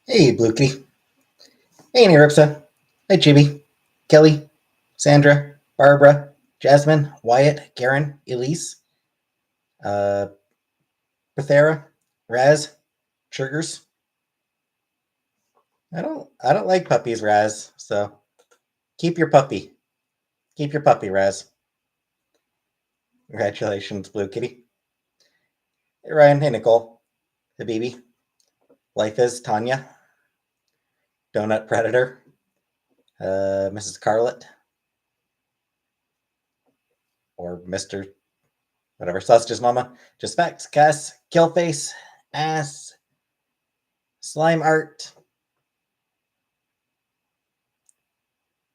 Hey, Blue Kitty. Hey, Neripsa. Hey, Chibi. Kelly. Sandra. Barbara. Jasmine. Wyatt. Garen. Elise. Uh, Bethera. Raz. Sugars. I don't like puppies, Raz. So keep your puppy. Keep your puppy, Raz. Congratulations, Blue Kitty. Hey, Ryan. Hey, Nicole. Habibi. Life is Tanya. Donut Predator. Mrs. Carlet. Or Mr. Whatever. Sausages Mama. Just Facts. Cass. Killface. Ass. Slime Art.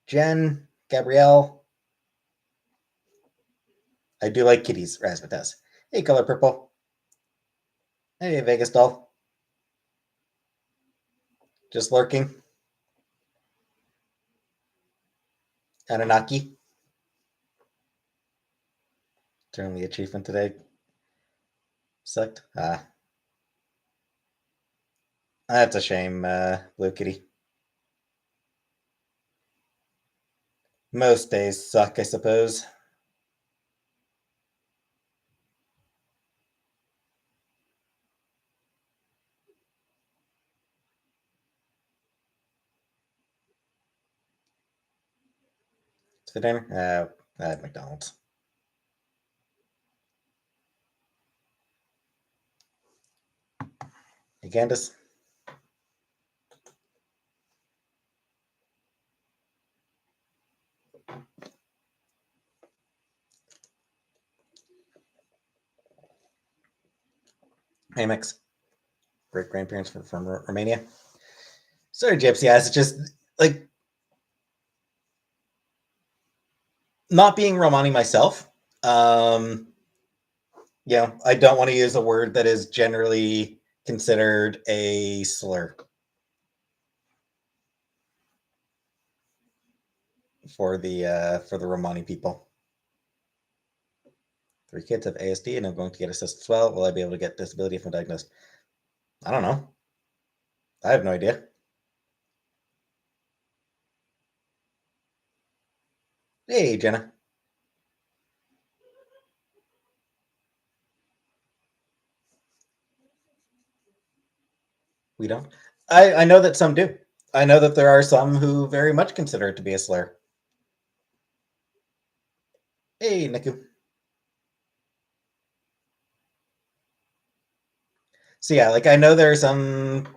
Jen, Gabrielle. I do like kitties, Razzmatazz. Hey, Color Purple. Hey, Vegas Doll. Just lurking. Anunnaki. Turn the achievement today. Sucked. That's a shame, Blue Kitty. Most days suck, I suppose. It's for dinner? At McDonald's. Hey, Candace. Hey, Mix. Great grandparents from Romania. Sorry, Gypsy Ass. It's just like not being Romani myself. I don't want to use a word that is generally considered a slur for the Romani people. 3 kids have ASD and I'm going to get assist as well. Will I be able to get disability if I'm diagnosed? I don't know. I have no idea. Hey, Jenna. We don't. I know that some do. I know that there are some who very much consider it to be a slur. Hey, Niku. So yeah, like I know there are some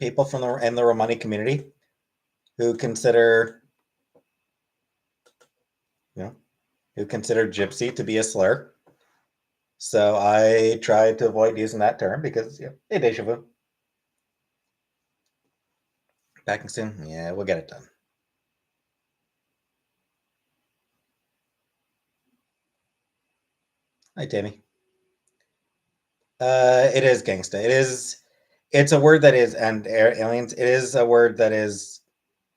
people from the Romani community who consider, who consider gypsy to be a slur. So I try to avoid using that term because, hey, deja vu. Backing soon? Yeah, we'll get it done. Hi, Tammy. It is gangsta. It's a word that is, and aliens, it is a word that is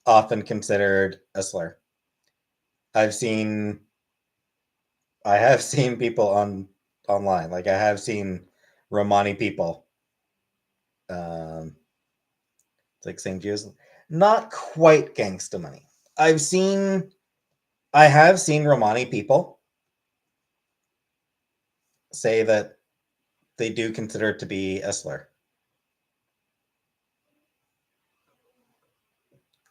often considered a slur. I've seen, I have seen people online, like I have seen Romani people, um, it's like saying Jews, not quite gangsta money. I have seen Romani people say that they do consider it to be a slur.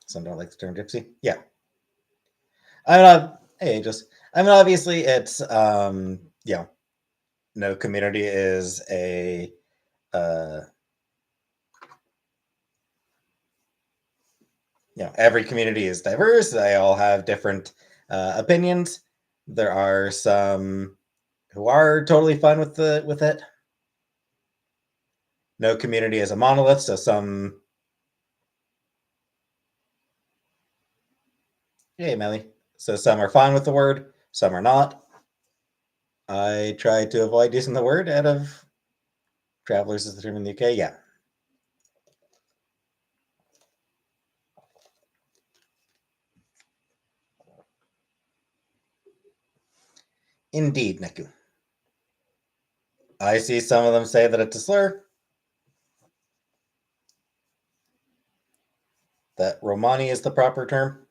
Some don't like the term gypsy. Yeah. I'm not, hey, just, I mean, obviously it's, no community is uh, every community is diverse. They all have different opinions. There are some who are totally fine with it. No community is a monolith, so some. Hey, Melly. So some are fine with the word, some are not. I try to avoid using the word out of travelers is the term in the UK. Yeah. Indeed, Neku. I see some of them say that it's a slur. Romani is the proper term.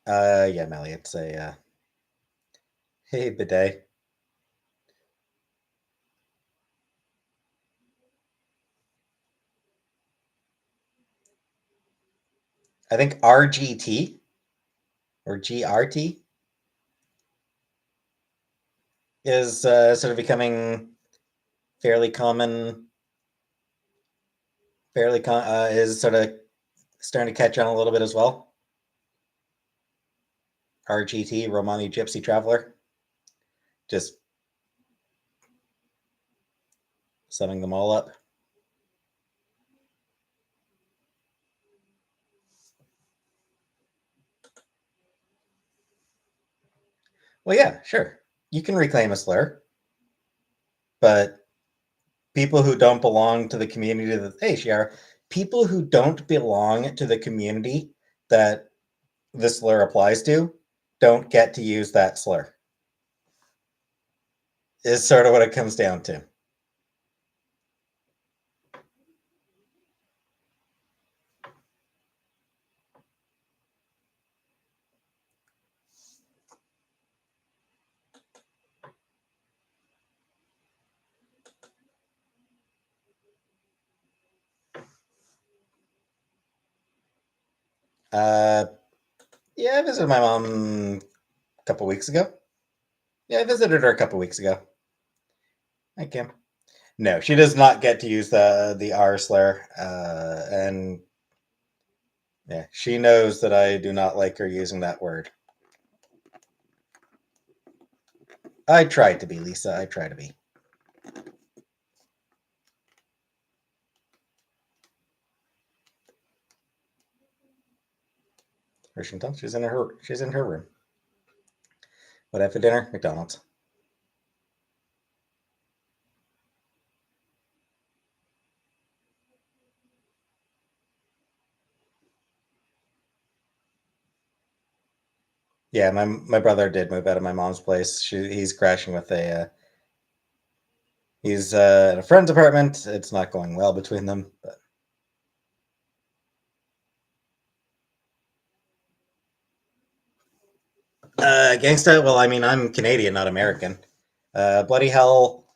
Yeah, Melly, it's a hey bidet. I think RGT or GRT is sort of becoming fairly common. Is sort of starting to catch on a little bit as well. RGT, Romani Gypsy Traveler. Just summing them all up. Well, yeah, sure. You can reclaim a slur, but people who don't belong to the community that hey, Shiara, people who don't belong to the community that the slur applies to don't get to use that slur. Is sort of what it comes down to. Yeah, I visited my mom a couple weeks ago. Yeah, I visited her a couple weeks ago. Hi, Kim. No, she does not get to use the R slur, and yeah, she knows that I do not like her using that word. I tried to be, Lisa. I try to be. Hershington. She's in her room. What I have for dinner? McDonald's. Yeah, my brother did move out of my mom's place. He's crashing with a. He's in a friend's apartment. It's not going well between them, but. Gangsta. Well, I mean, I'm Canadian, not American. Bloody hell.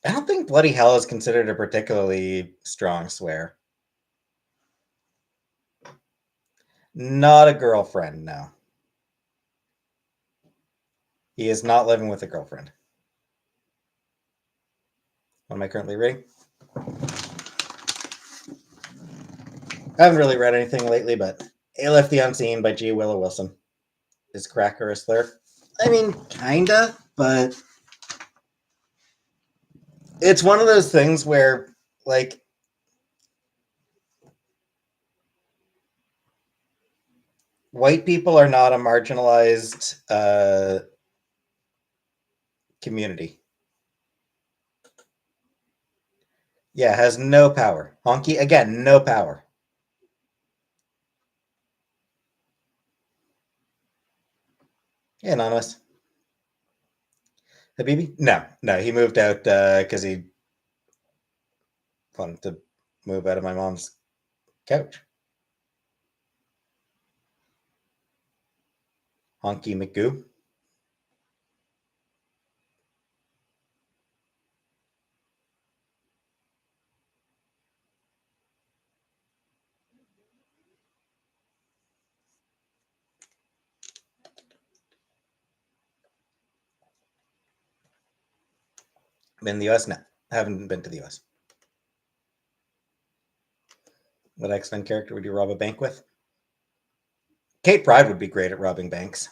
I don't think bloody hell is considered a particularly strong swear. Not a girlfriend, no. He is not living with a girlfriend. What am I currently reading? I haven't really read anything lately, but Aleph the Unseen by G. Willow Wilson. Is Cracker a slur? I mean, kinda, but it's one of those things where, like, white people are not a marginalized community. Yeah, has no power. Honky, again, no power. Yeah, anonymous. Habibi? No, he moved out because he wanted to move out of my mom's couch. Honky McGoo. Been in the US? No, haven't been to the US. What X-Men character would you rob a bank with? Kate Pryde would be great at robbing banks.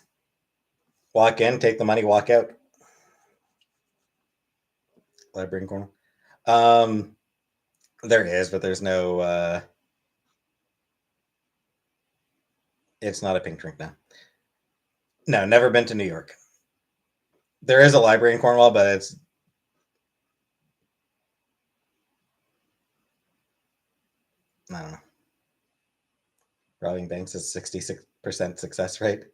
Walk in, take the money, walk out. Library corner. There is, but there's no. It's not a pink drink now. No, never been to New York. There is a library in Cornwall, but it's. I don't know. Robbing banks is 66% success rate.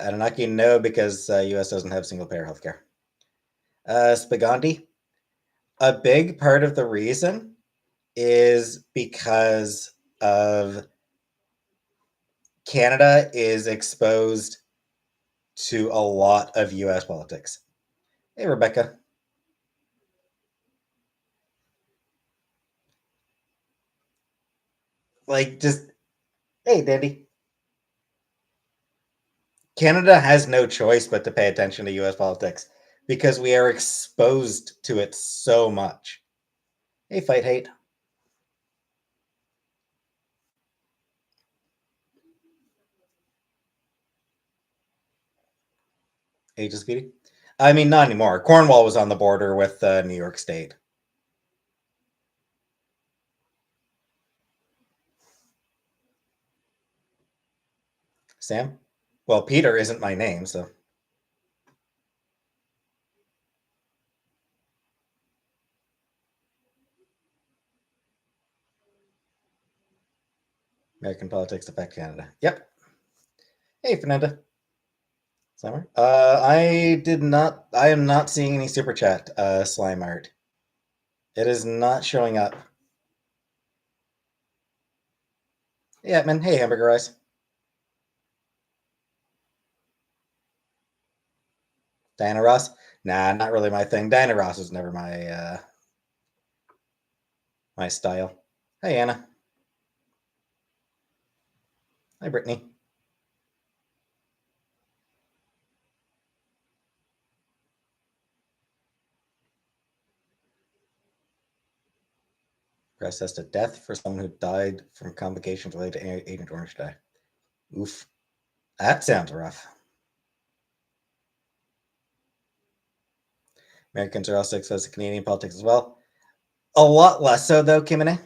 Anunnaki, no, because U.S. doesn't have single-payer healthcare. Spagandi, a big part of the reason is because of Canada is exposed to a lot of U.S. politics. Hey, Rebecca. Like, just, hey, Daddy. Canada has no choice but to pay attention to U.S. politics because we are exposed to it so much. Hey, Fight Hate. Aegis Beauty. I mean, not anymore. Cornwall was on the border with New York State. Sam? Well, Peter isn't my name, so. American politics affect Canada. Yep. Hey, Fernanda. Summer. I did not. I am not seeing any super chat. Slime art. It is not showing up. Yeah, man. Hey, Hamburger Eyes. Diana Ross. Nah, not really my thing. Diana Ross was never my style. Hey, Anna. Hi, Brittany. Processed to death for someone who died from complications related to Agent Orange die. Oof. That sounds rough. Americans are also exposed to Canadian politics as well. A lot less so, though, Kimine.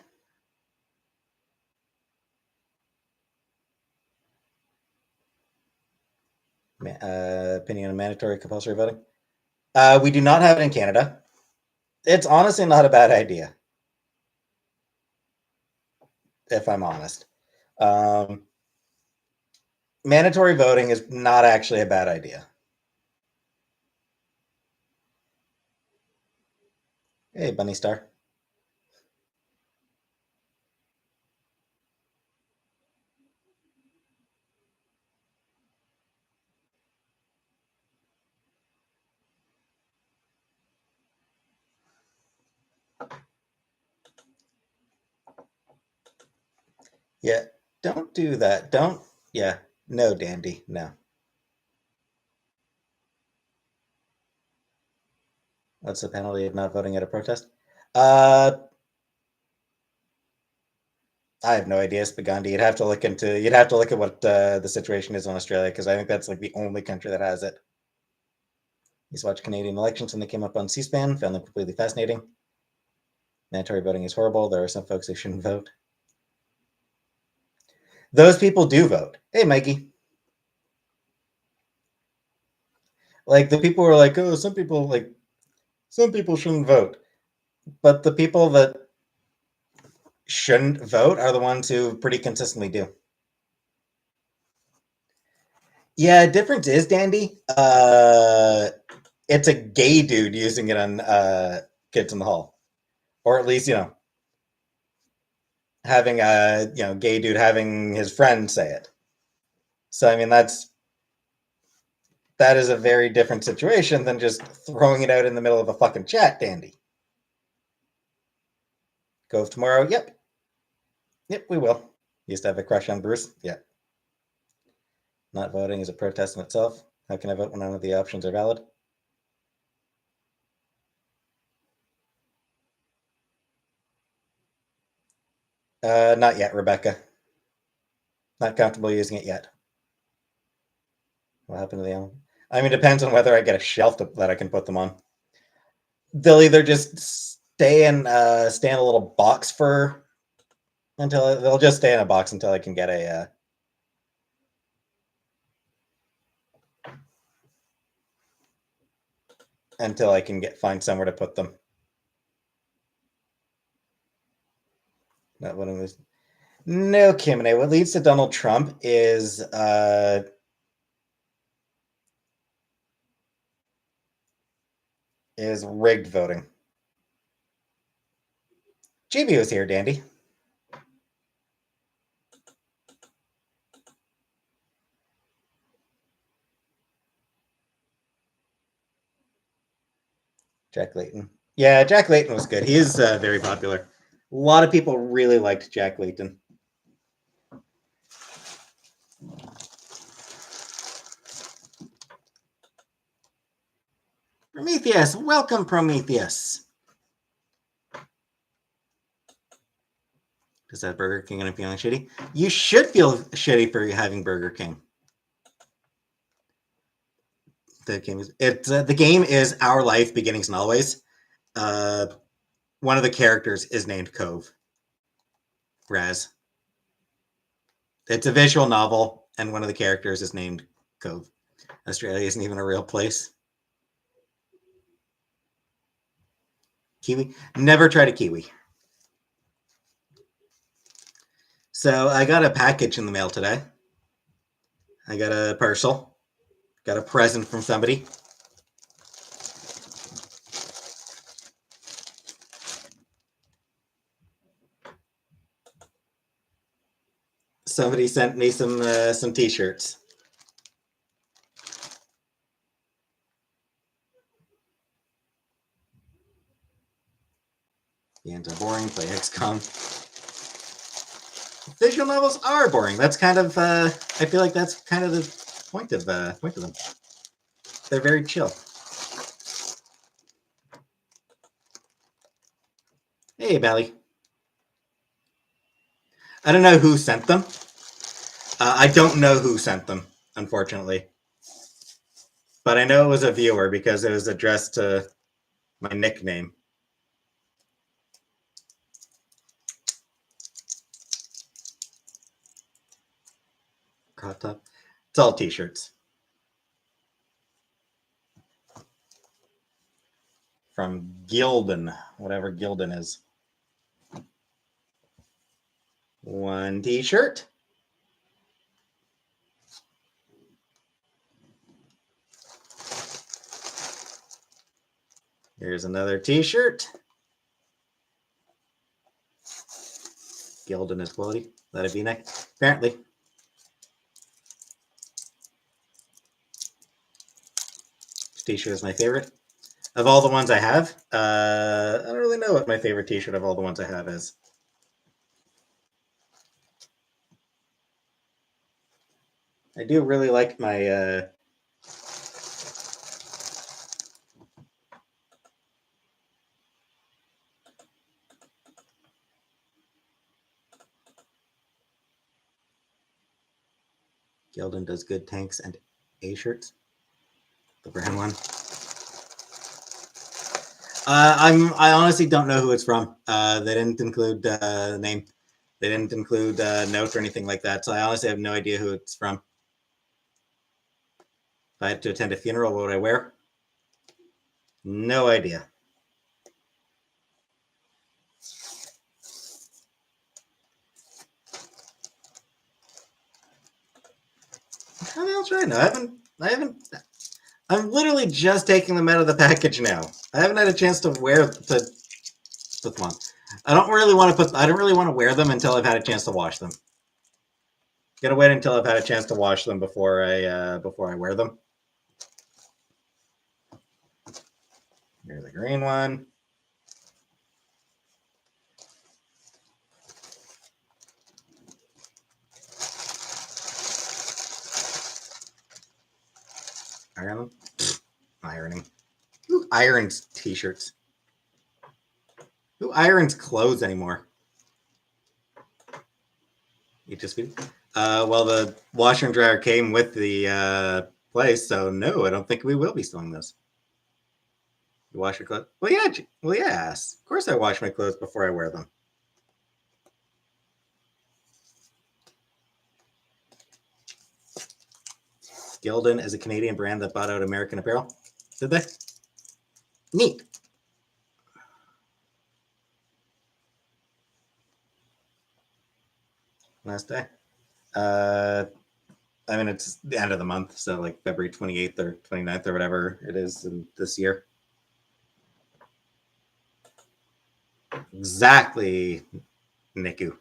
Opinion on mandatory compulsory voting. We do not have it in Canada. It's honestly not a bad idea, if I'm honest. Mandatory voting is not actually a bad idea. Hey, Bunny Star. Yeah, don't do that. Don't. Yeah, no, Dandy, no. What's the penalty of not voting at a protest? Uh, I have no idea, Spagandi. You'd have to look at what the situation is in Australia because I think that's like the only country that has it. Used to watch Canadian elections when they came up on C-SPAN. Found them completely fascinating. Mandatory voting is horrible. There are some folks who shouldn't vote. Those people do vote. Hey, Mikey. Like the people who are like, oh, some people shouldn't vote, but the people that shouldn't vote are the ones who pretty consistently do. Yeah, difference is, Dandy. It's a gay dude using it on Kids in the Hall, or at least having a gay dude having his friend say it. So I mean that is a very different situation than just throwing it out in the middle of a fucking chat, Dandy. Go tomorrow. Yep, we will. Used to have a crush on Bruce. Yeah. Not voting is a protest in itself. How can I vote when none of the options are valid? Not yet, Rebecca. Not comfortable using it yet. What happened to the album? I mean, it depends on whether I get a shelf that I can put them on. They'll either just stay in a little box until they'll just stay in a box until I can get until I can find somewhere to put them. Not what I'm. No, Kimine. What leads to Donald Trump is is rigged voting. JB was here, Dandy. Jack Layton. Yeah, Jack Layton was good. He is very popular. A lot of people really liked Jack Layton. Prometheus, welcome, Prometheus. Does that Burger King and I'm feeling shitty? You should feel shitty for having Burger King. The game is Our Life Beginnings and Always. One of the characters is named Cove. Raz. It's a visual novel, and one of the characters is named Cove. Australia isn't even a real place. Kiwi? Never tried a kiwi. So I got a package in the mail today. I got a parcel. Got a present from somebody. Somebody sent me some t-shirts. The ends are boring. Play XCOM. Visual novels are boring. That's kind of I feel like that's kind of the point of them. They're very chill. Hey, Bally. I don't know who sent them. I don't know who sent them, unfortunately. But I know it was a viewer because it was addressed to my nickname. Crop top. It's all t-shirts. From Gildan, whatever Gildan is. One t-shirt. Here's another t-shirt. Gildan is quality. That a V-neck? Apparently. This t-shirt is my favorite. Of all the ones I have, I don't really know what my favorite t-shirt of all the ones I have is. I do really like my Gildan does good tanks and A shirts. The brand one. I honestly don't know who it's from. They didn't include the name. They didn't include notes or anything like that. So I honestly have no idea who it's from. If I had to attend a funeral, what would I wear? No idea. How the hell should I know? I'm literally just taking them out of the package now. I haven't had a chance to put them on. I don't really want to wear them until I've had a chance to wash them. Gotta wait until I've had a chance to wash them before I wear them. Here's the green one. Iron them? Ironing. Who irons t-shirts? Who irons clothes anymore? You just well, the washer and dryer came with the place, so no, I don't think we will be selling those. You wash your clothes? Well, yeah. Well, yes. Of course, I wash my clothes before I wear them. Gildan is a Canadian brand that bought out American Apparel. Did they? Neat. Last day. I mean, it's the end of the month, so like February 28th or 29th or whatever it is in this year. Exactly, Niku.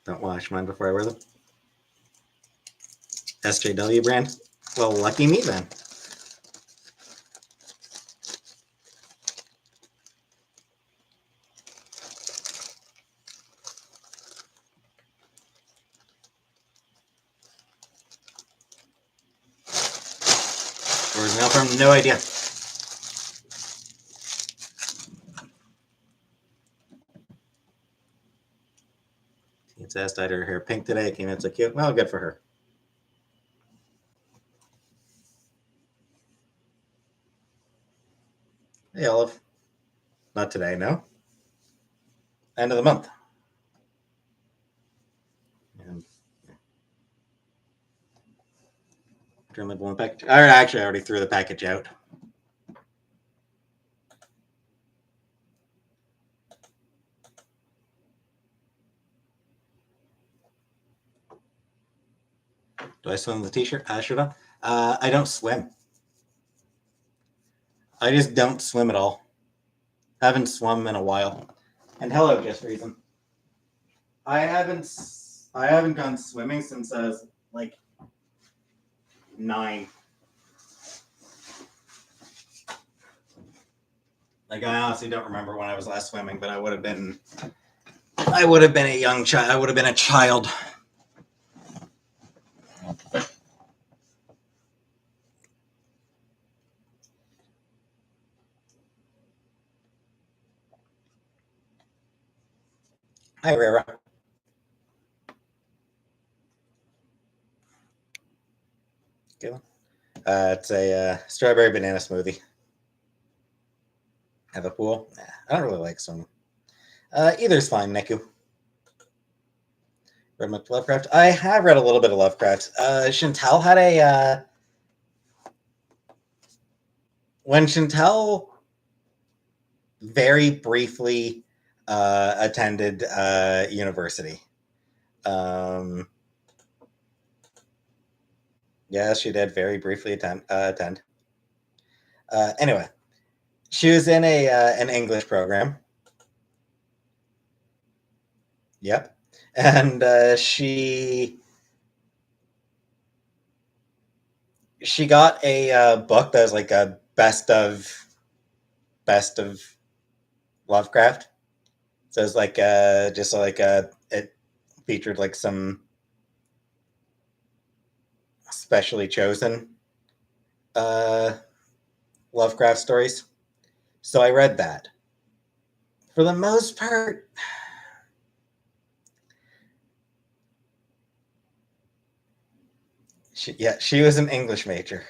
Don't wash mine before I wear them. SJW brand. Well, lucky me then. Where's the mail from? No idea. It's asked dyed her hair pink today. Came in so cute. Well, good for her. Hey, Olive. Not today, no. End of the month. And turn the one package. Actually, I already threw the package out. Do I swim with the t-shirt? Shirt on? I don't swim. I just don't swim at all. Haven't swum in a while. And hello, Just Reason. I haven't gone swimming since I was like 9. Like I honestly don't remember when I was last swimming, but I would have been a young child. I would have been a child. Hi, Rara. Good. It's a strawberry banana smoothie. Have a pool? Nah, I don't really like swimming. Either's fine, Neku. Read much Lovecraft? I have read a little bit of Lovecraft. Chantal had a when Chantal very briefly attended university. Yeah, she did very briefly attend. Anyway, she was in an English program. Yep, and she got a book that was like a best of Lovecraft. So it's like just like it featured like some specially chosen uh, Lovecraft stories. So I read that. For the most part, she was an English major.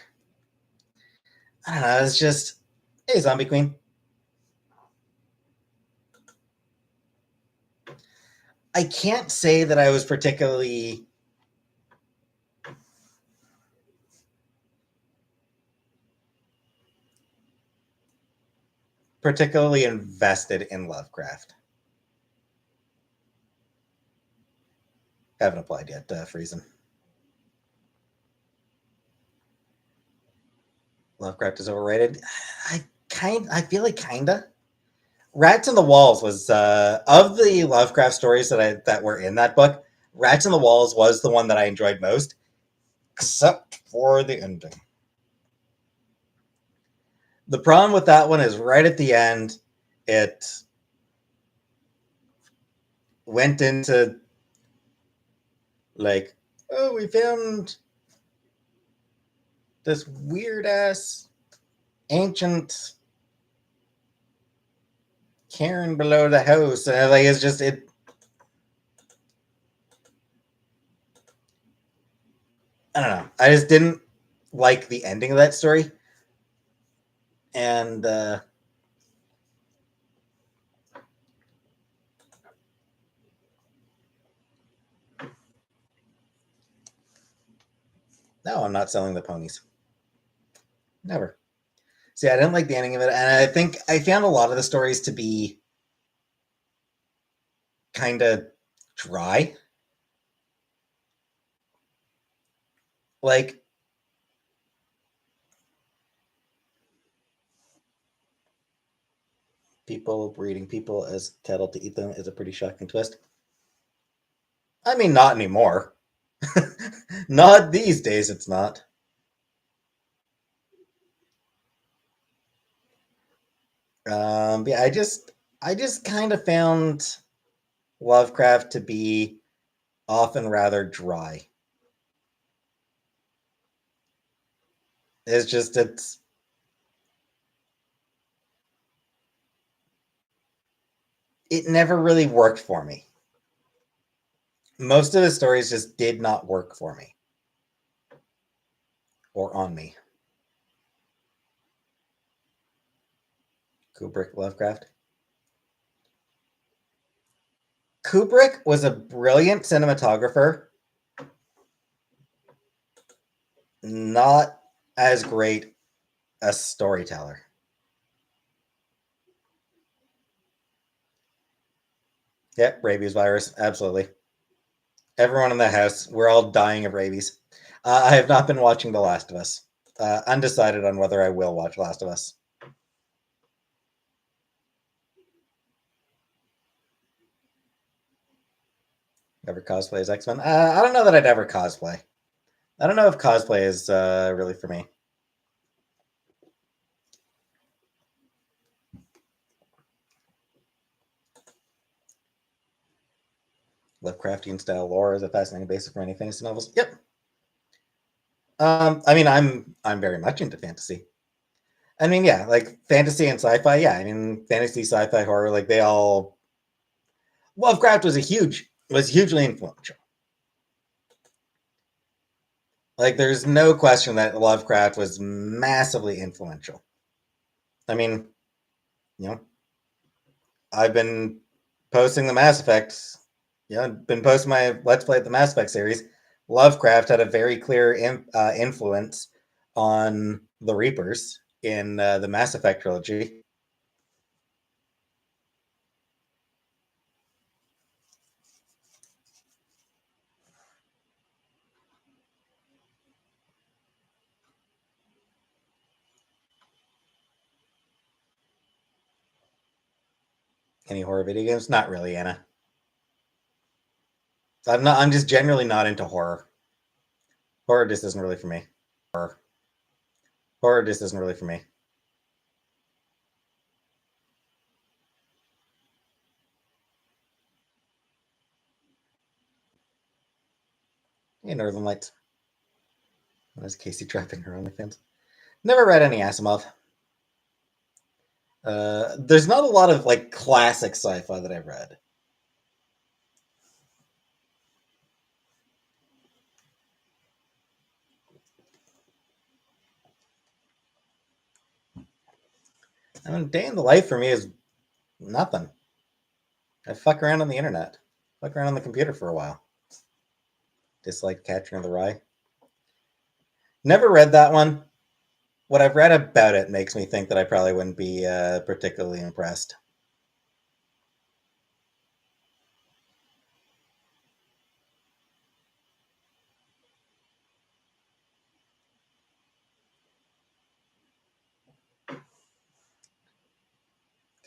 I don't know. It's just, hey, Zombie Queen. I can't say that I was particularly invested in Lovecraft. Haven't applied yet, Friesen. Lovecraft is overrated. I feel like kinda. Rats in the Walls was of the Lovecraft stories that were in that book. Rats in the Walls was the one that I enjoyed most, except for the ending. The problem with that one is right at the end, it went into like, oh, we found this weird ass ancient cairn below the house, and like it's just it. I don't know. I just didn't like the ending of that story, and no, I'm not selling the ponies. Never. See, I didn't like the ending of it, and I think I found a lot of the stories to be kind of dry. Like People breeding people as cattle to eat them is a pretty shocking twist. I mean, not anymore. Not these days, it's not. Yeah, I just kind of found Lovecraft to be often rather dry. It's just it never really worked for me. Most of his stories just did not work for me or on me. Kubrick, Lovecraft. Kubrick was a brilliant cinematographer, not as great a storyteller. Yep, rabies virus, absolutely. Everyone in the house, we're all dying of rabies. I have not been watching The Last of Us. Undecided on whether I will watch Last of Us. Ever cosplay as X-Men? I don't know that I'd ever cosplay. I don't know if cosplay is really for me. Lovecraftian style lore is a fascinating basis for many fantasy novels. Yep. I mean, I'm very much into fantasy. I mean, yeah, like fantasy and sci-fi. Yeah, I mean, fantasy, sci-fi, horror, like they all. Lovecraft was hugely influential. Like, there's no question that Lovecraft was massively influential. I mean, you know, I've been posting the Mass Effect. Been posting my Let's Play the Mass Effect series. Lovecraft had a very clear influence on the Reapers in the Mass Effect trilogy. Any horror video games? Not really, Anna. I'm not. I'm just generally not into horror. Horror just isn't really for me. Horror just isn't really for me. Hey, Northern Lights. When is Casey trapping her OnlyFans? Never read any Asimov. There's not a lot of like classic sci-fi that I've read. I mean, day in the life for me is nothing. I fuck around on the internet, fuck around on the computer for a while. Dislike Catcher in the Rye. Never read that one. What I've read about it makes me think that I probably wouldn't be particularly impressed.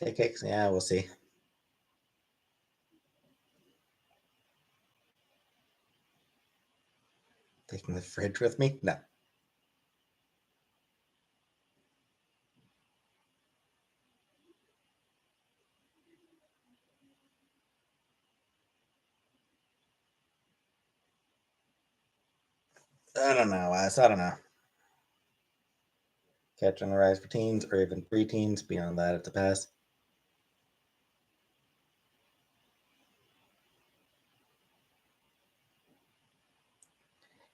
Okay, yeah, we'll see. Taking the fridge with me? No. I don't know, Wes. I don't know. Catch on the Rise for teens or even preteens. Beyond that, it's a pass.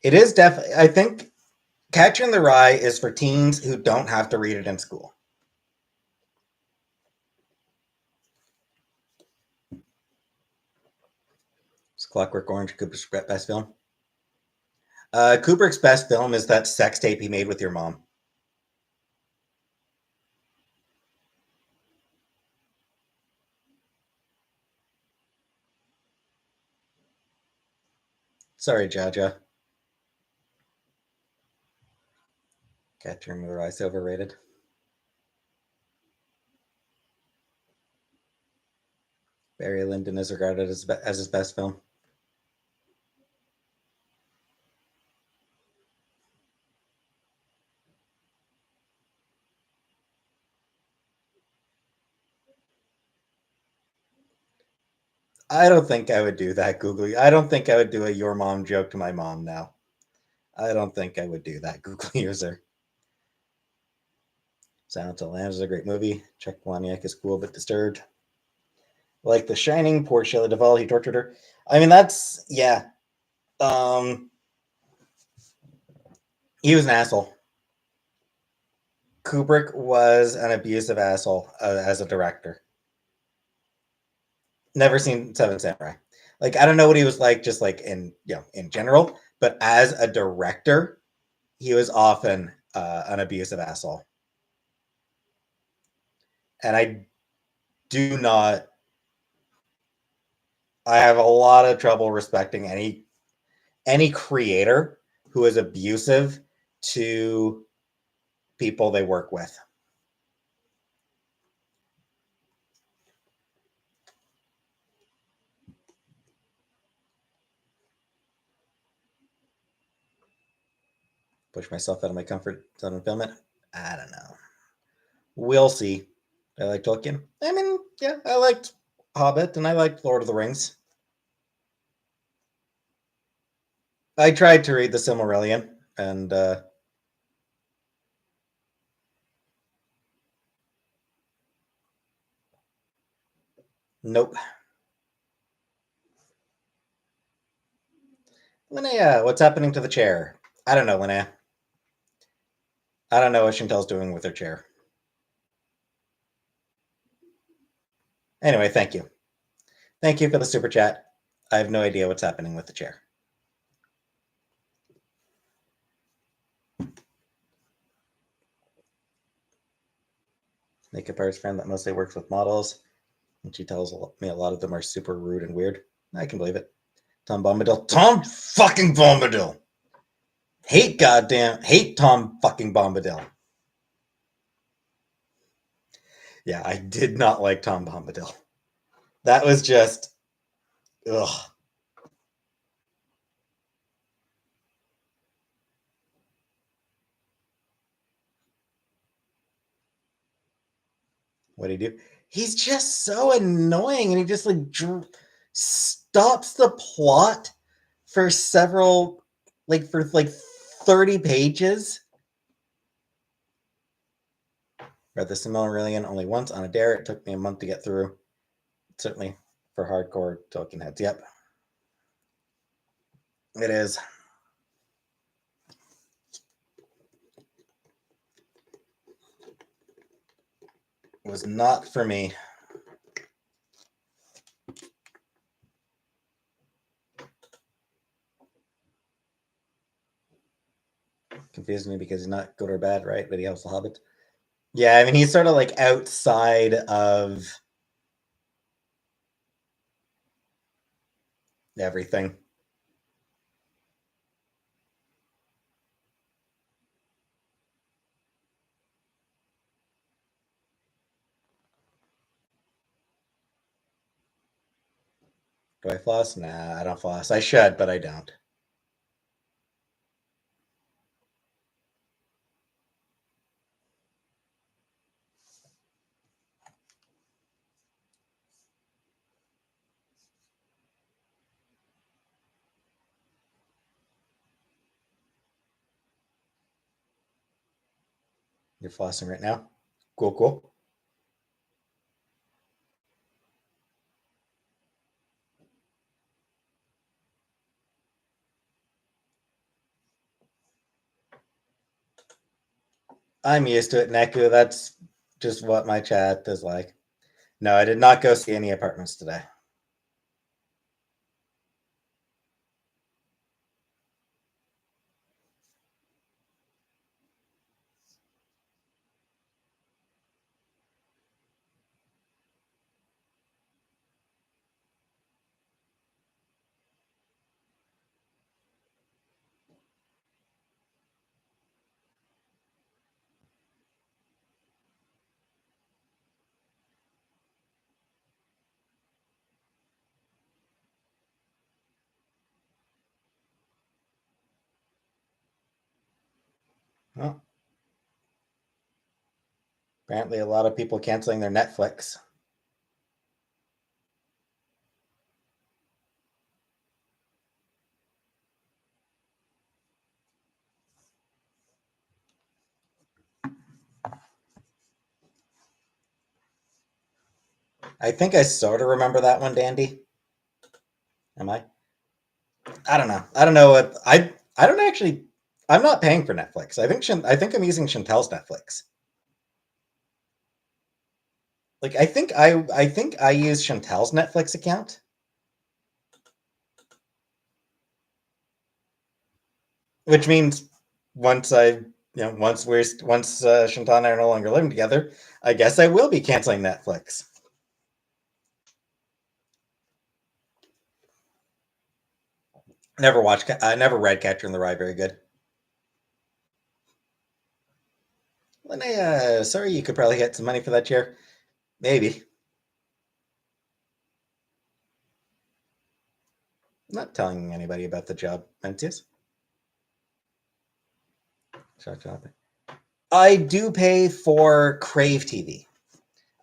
It is definitely. I think Catcher in the Rye is for teens who don't have to read it in school. It's Clockwork Orange, Kubrick's best film. Kubrick's best film is that sex tape he made with your mom. Sorry, Jaja. Catcher in the Rye is overrated. Barry Lyndon is regarded as his best film. I don't think I would do that, Google. I don't think I would do a your mom joke to my mom now. I don't think I would do that, Google user. Silence of the Lambs is a great movie. Chuck Palahniuk is cool but disturbed. Like The Shining, poor Shelley Duvall, he tortured her. I mean, that's, yeah. He was an asshole. Kubrick was an abusive asshole as a director. Never seen Seven Samurai. Like, I don't know what he was like, just like in general, but as a director, he was often an abusive asshole. And I do not. I have a lot of trouble respecting any creator who is abusive to people they work with. Push myself out of my comfort zone and film it. I don't know. We'll see. I like Tolkien. I mean, yeah, I liked Hobbit and I liked Lord of the Rings. I tried to read the Silmarillion and nope. Linnea, what's happening to the chair? I don't know, Linnea. I don't know what Chantel's doing with her chair. Anyway, thank you. Thank you for the super chat. I have no idea what's happening with the chair. Makeup artist friend that mostly works with models, and she tells me a lot of them are super rude and weird. I can believe it. Tom Bombadil. Tom fucking Bombadil. Hate Tom fucking Bombadil. Yeah, I did not like Tom Bombadil. That was just, ugh. What did he do? He's just so annoying, and he just like stops the plot for several, for 30 pages. Read the Silmarillion only once on a dare. It took me a month to get through. Certainly for hardcore Tolkien heads. Yep. It is. It was not for me. Confused me because he's not good or bad, right? But he helps the Hobbit. Yeah, I mean, he's sort of like outside of everything. Do I floss? Nah, I don't floss. I should, but I don't. You're flossing right now? Cool, cool. I'm used to it, Neku. That's just what my chat is like. No, I did not go see any apartments today. Well, apparently a lot of people canceling their Netflix. I think I sort of remember that one, Dandy. Am I? I don't know. I don't know what I don't actually. I'm not paying for Netflix. I think I'm using Chantel's Netflix. Like I think I use Chantel's Netflix account, which means once Chantal and I are no longer living together, I guess I will be canceling Netflix. Never read Catcher in the Rye very good. Linnea, sorry, you could probably get some money for that chair. Maybe. I'm not telling anybody about the job, Mencius. I do pay for Crave TV.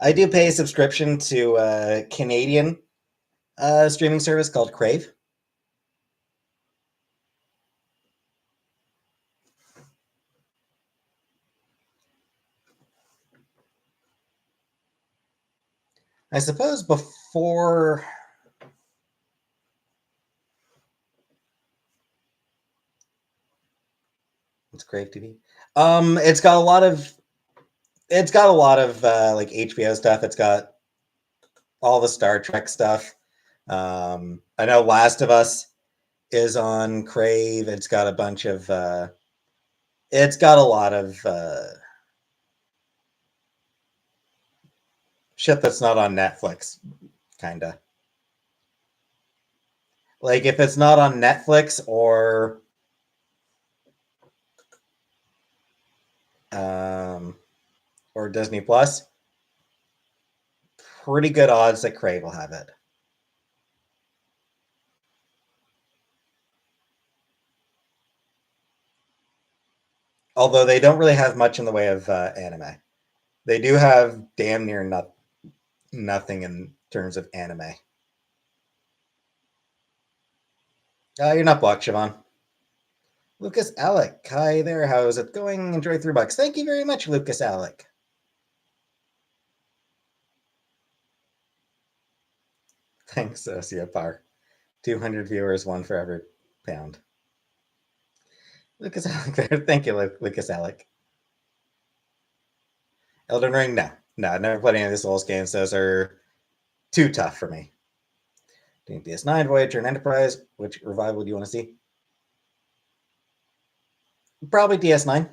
I do pay a subscription to a Canadian streaming service called Crave. I suppose before it's Crave TV. It's got a lot of like HBO stuff. It's got all the Star Trek stuff. I know Last of Us is on Crave. It's got a bunch of it's got a lot of shit that's not on Netflix, kinda. Like if it's not on Netflix or Disney Plus, pretty good odds that Crave will have it. Although they don't really have much in the way of anime. They do have damn near nothing in terms of anime. You're not blocked, Siobhan. Lucas Alec. Hi there. How's it going? Enjoy $3. Thank you very much, Lucas Alec. Thanks, Sociopar. 200 viewers, one for every pound. Lucas Alec there. Thank you, Lucas Alec. Elden Ring? No. No, I've never played any of the Souls games. Those are too tough for me. Doing DS9, Voyager, and Enterprise. Which revival do you want to see? Probably DS9.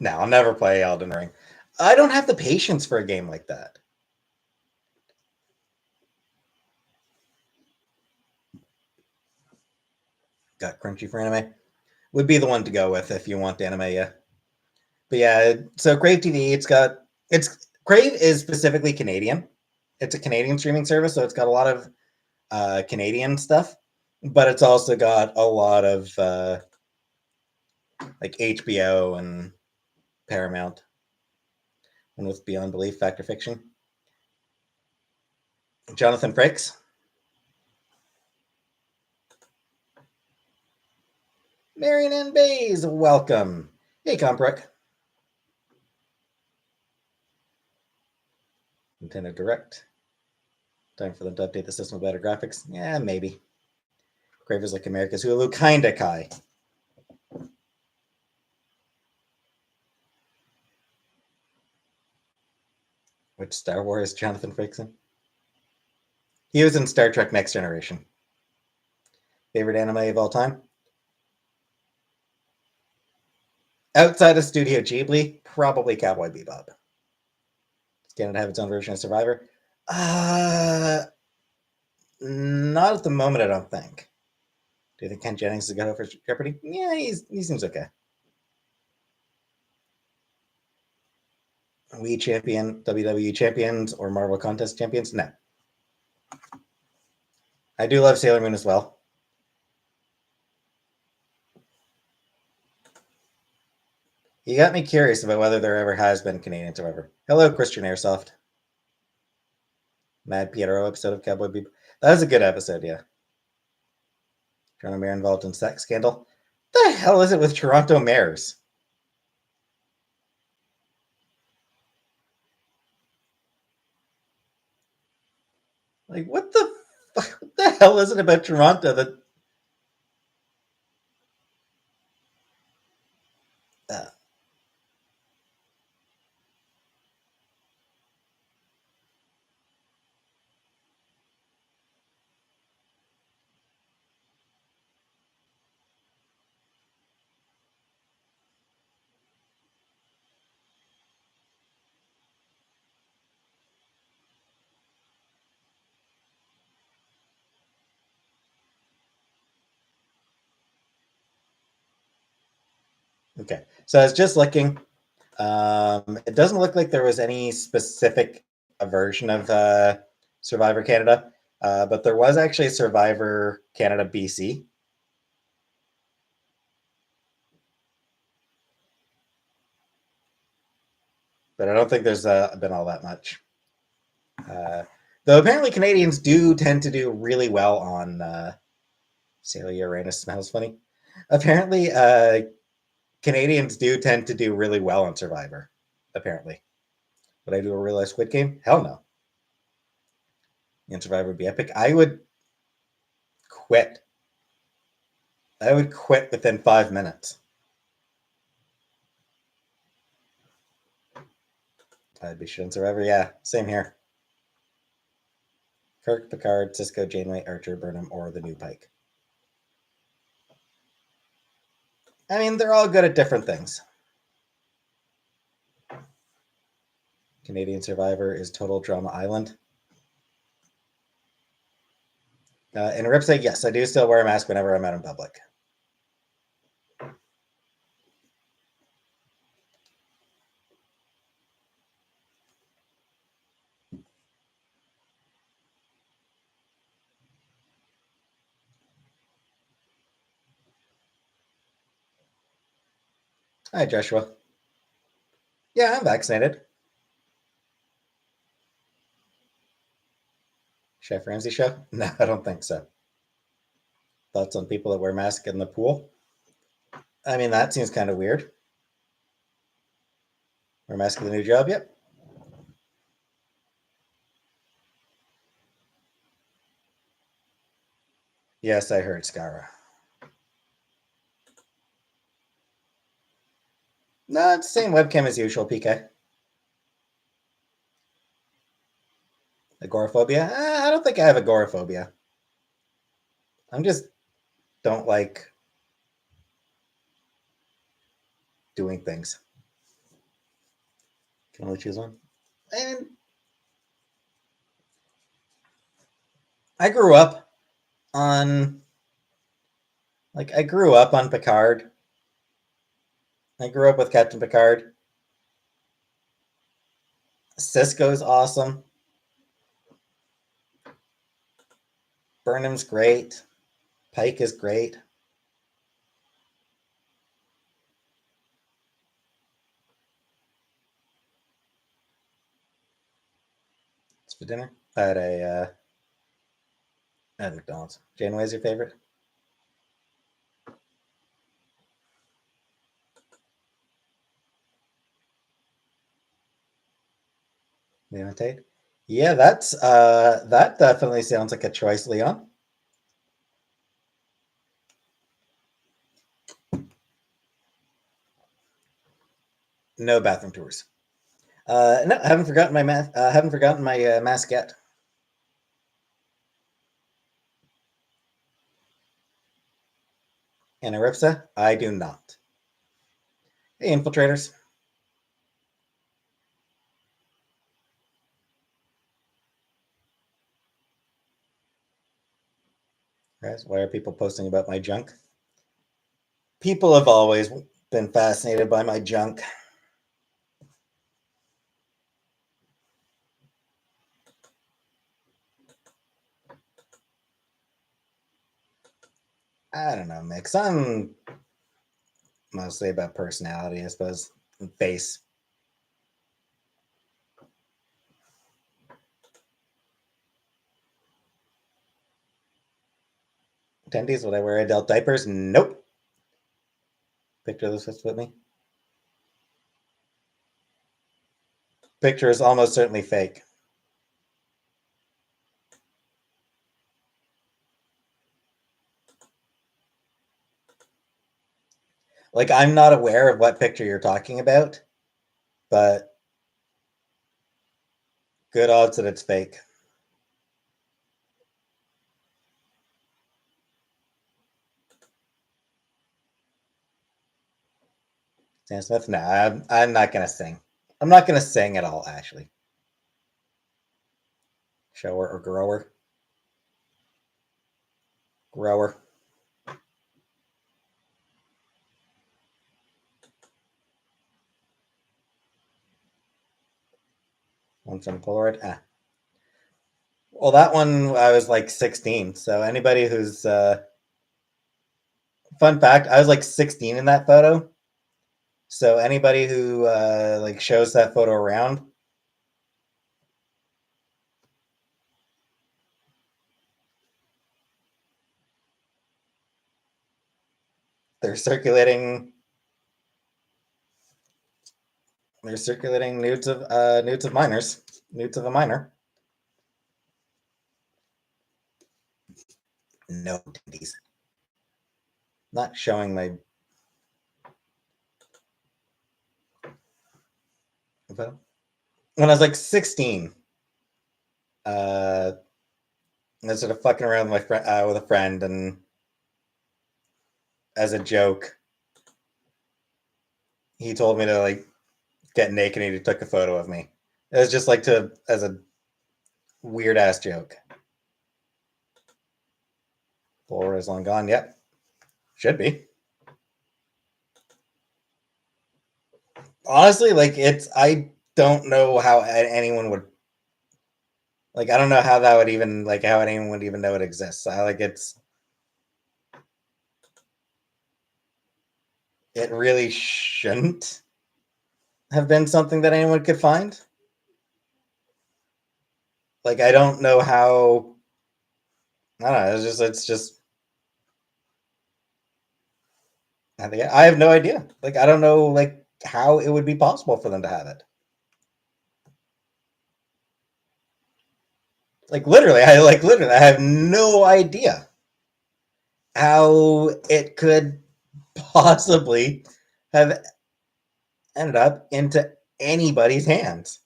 No, I'll never play Elden Ring. I don't have the patience for a game like that. Got Crunchy for anime. Would be the one to go with if you want anime, yeah. But yeah, so Crave TV, Crave is specifically Canadian. It's a Canadian streaming service, so it's got a lot of Canadian stuff, but it's also got a lot of like HBO and Paramount, and with Beyond Belief, Fact or Fiction. Jonathan Frakes. Marion Ann Bays, welcome. Hey, Comprock. Nintendo Direct. Time for them to update the system with better graphics. Yeah, maybe. Crave is like America's Hulu, kinda, Kai. Which Star Wars Jonathan Frakes in? He was in Star Trek Next Generation. Favorite anime of all time? Outside of Studio Ghibli, probably Cowboy Bebop. Does Canada have its own version of Survivor? Not at the moment, I don't think. Do you think Ken Jennings is a good for Jeopardy? Yeah, he seems okay. Wii champion, WWE champions, or Marvel Contest champions? No. I do love Sailor Moon as well. You got me curious about whether there ever has been Canadian Survivor. Hello, Christian Airsoft. Mad Pietro episode of Cowboy Bebop. That was a good episode, yeah. Toronto mayor involved in sex scandal. What the hell is it with Toronto mayors? Like, what the hell is it about Toronto that? Uh, okay, so I was just looking. It doesn't look like there was any specific version of Survivor Canada, but there was actually Survivor Canada BC. But I don't think there's been all that much. Though apparently Canadians do tend to do really well on Celia Uranus smells funny. Apparently, Canadians do tend to do really well on Survivor. Apparently, would I do a real life Squid Game? Hell no. And Survivor would be epic. I would quit. I would quit within 5 minutes. I'd be shit on Survivor. Yeah, same here. Kirk, Picard, Cisco, Janeway, Archer, Burnham, or the new Pike. I mean, they're all good at different things. Canadian Survivor is Total Drama Island. In Ripside, yes, I do still wear a mask whenever I'm out in public. Hi, Joshua. Yeah, I'm vaccinated. Chef Ramsay show? No, I don't think so. Thoughts on people that wear masks in the pool? I mean, that seems kind of weird. Wear mask in the new job? Yep. Yes, I heard Scara. No, it's the same webcam as usual, PK. Agoraphobia? I don't think I have agoraphobia. I'm just don't like doing things. Can only choose one. And I grew up on I grew up on Picard. I grew up with Captain Picard. Cisco's awesome. Burnham's great. Pike is great. It's for dinner at McDonald's. Janeway's your favorite? Leon Tate? Yeah, that definitely sounds like a choice, Leon. No bathroom tours. No, I haven't forgotten my mask yet. And Aripsa, I do not. Hey, infiltrators. Guys, why are people posting about my junk? People have always been fascinated by my junk. I don't know, Mix. Mostly about personality, I suppose, and face. Attendees, would I wear adult diapers? Nope. Picture this with me. Picture is almost certainly fake. Like, I'm not aware of what picture you're talking about, but good odds that it's fake. Sam Smith? No, I'm not going to sing. I'm not going to sing at all, actually. Shower or grower? Grower. One from Polaroid? Ah. Well, that one, I was like 16. So anybody who's... fun fact, I was like 16 in that photo. So anybody who like shows that photo around, they're circulating nudes of minors, nudes of a minor. No titties. Not showing my photo. When I was like 16, I was sort of fucking around with my friend with a friend, and as a joke, he told me to like get naked, and he took a photo of me. It was just like as a weird ass joke. Polaroid is long gone. Yep, should be. Honestly, like I don't know how anyone would like. I don't know how that would even like how anyone would even know it exists. I like it really shouldn't have been something that anyone could find. Like I don't know how. I don't know. It's just. I have no idea. Like I don't know like how it would be possible for them to have it. Literally I have no idea how it could possibly have ended up into anybody's hands.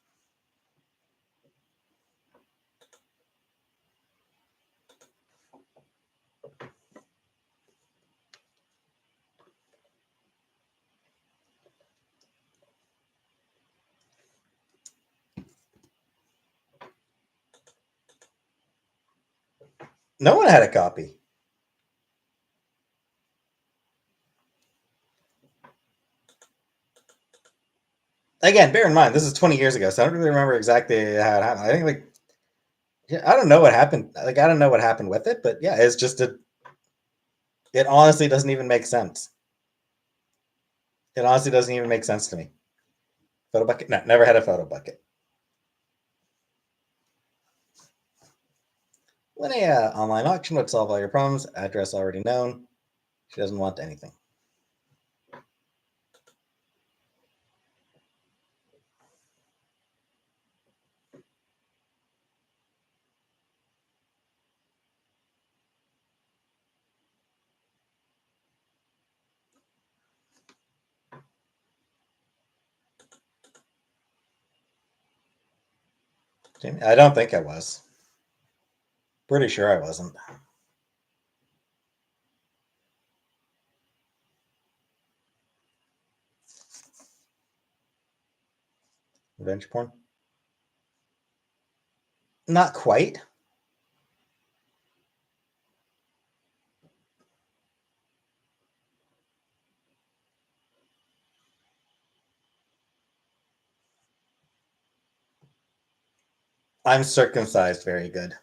No one had a copy. Again, bear in mind this is 20 years ago, so I don't really remember exactly how it happened. I think like yeah, I don't know what happened. Like I don't know what happened with it, but yeah, it's just it honestly doesn't even make sense. It honestly doesn't even make sense to me. Photo bucket? No, never had a photo bucket. When a online auction would solve all your problems, address already known. She doesn't want anything. I don't think I was. Pretty sure I wasn't. Revenge porn? Not quite. I'm circumcised very good.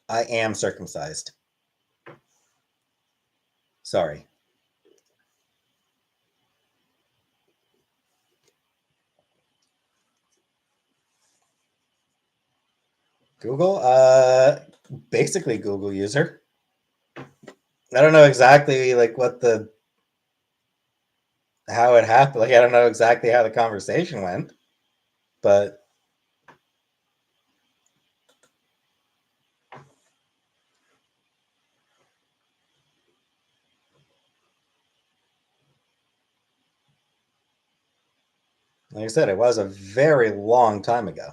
I am circumcised. Sorry. Google, basically Google user. I don't know exactly like how it happened. Like I don't know exactly how the conversation went, but like I said, it was a very long time ago.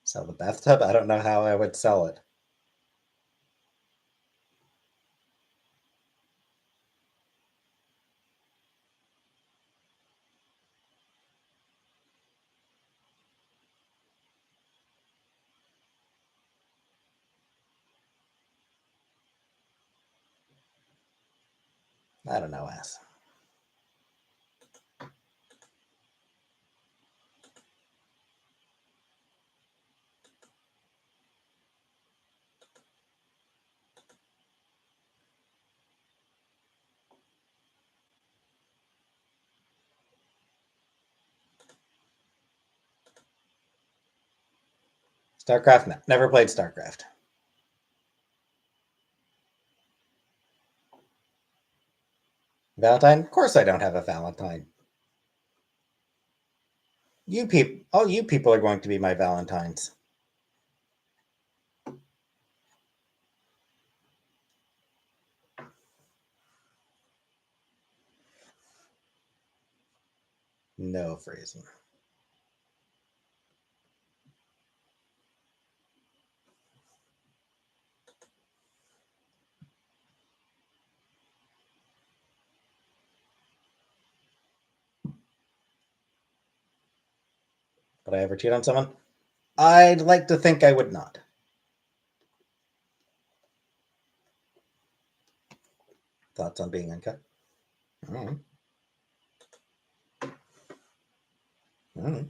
Sell the bathtub? I don't know how I would sell it. I don't know, ass. StarCraft? No, never played StarCraft. Valentine? Of course I don't have a Valentine. You people, all you people are going to be my Valentines. No freezing. Would I ever cheat on someone? I'd like to think I would not. Thoughts on being uncut? Mm. Mm.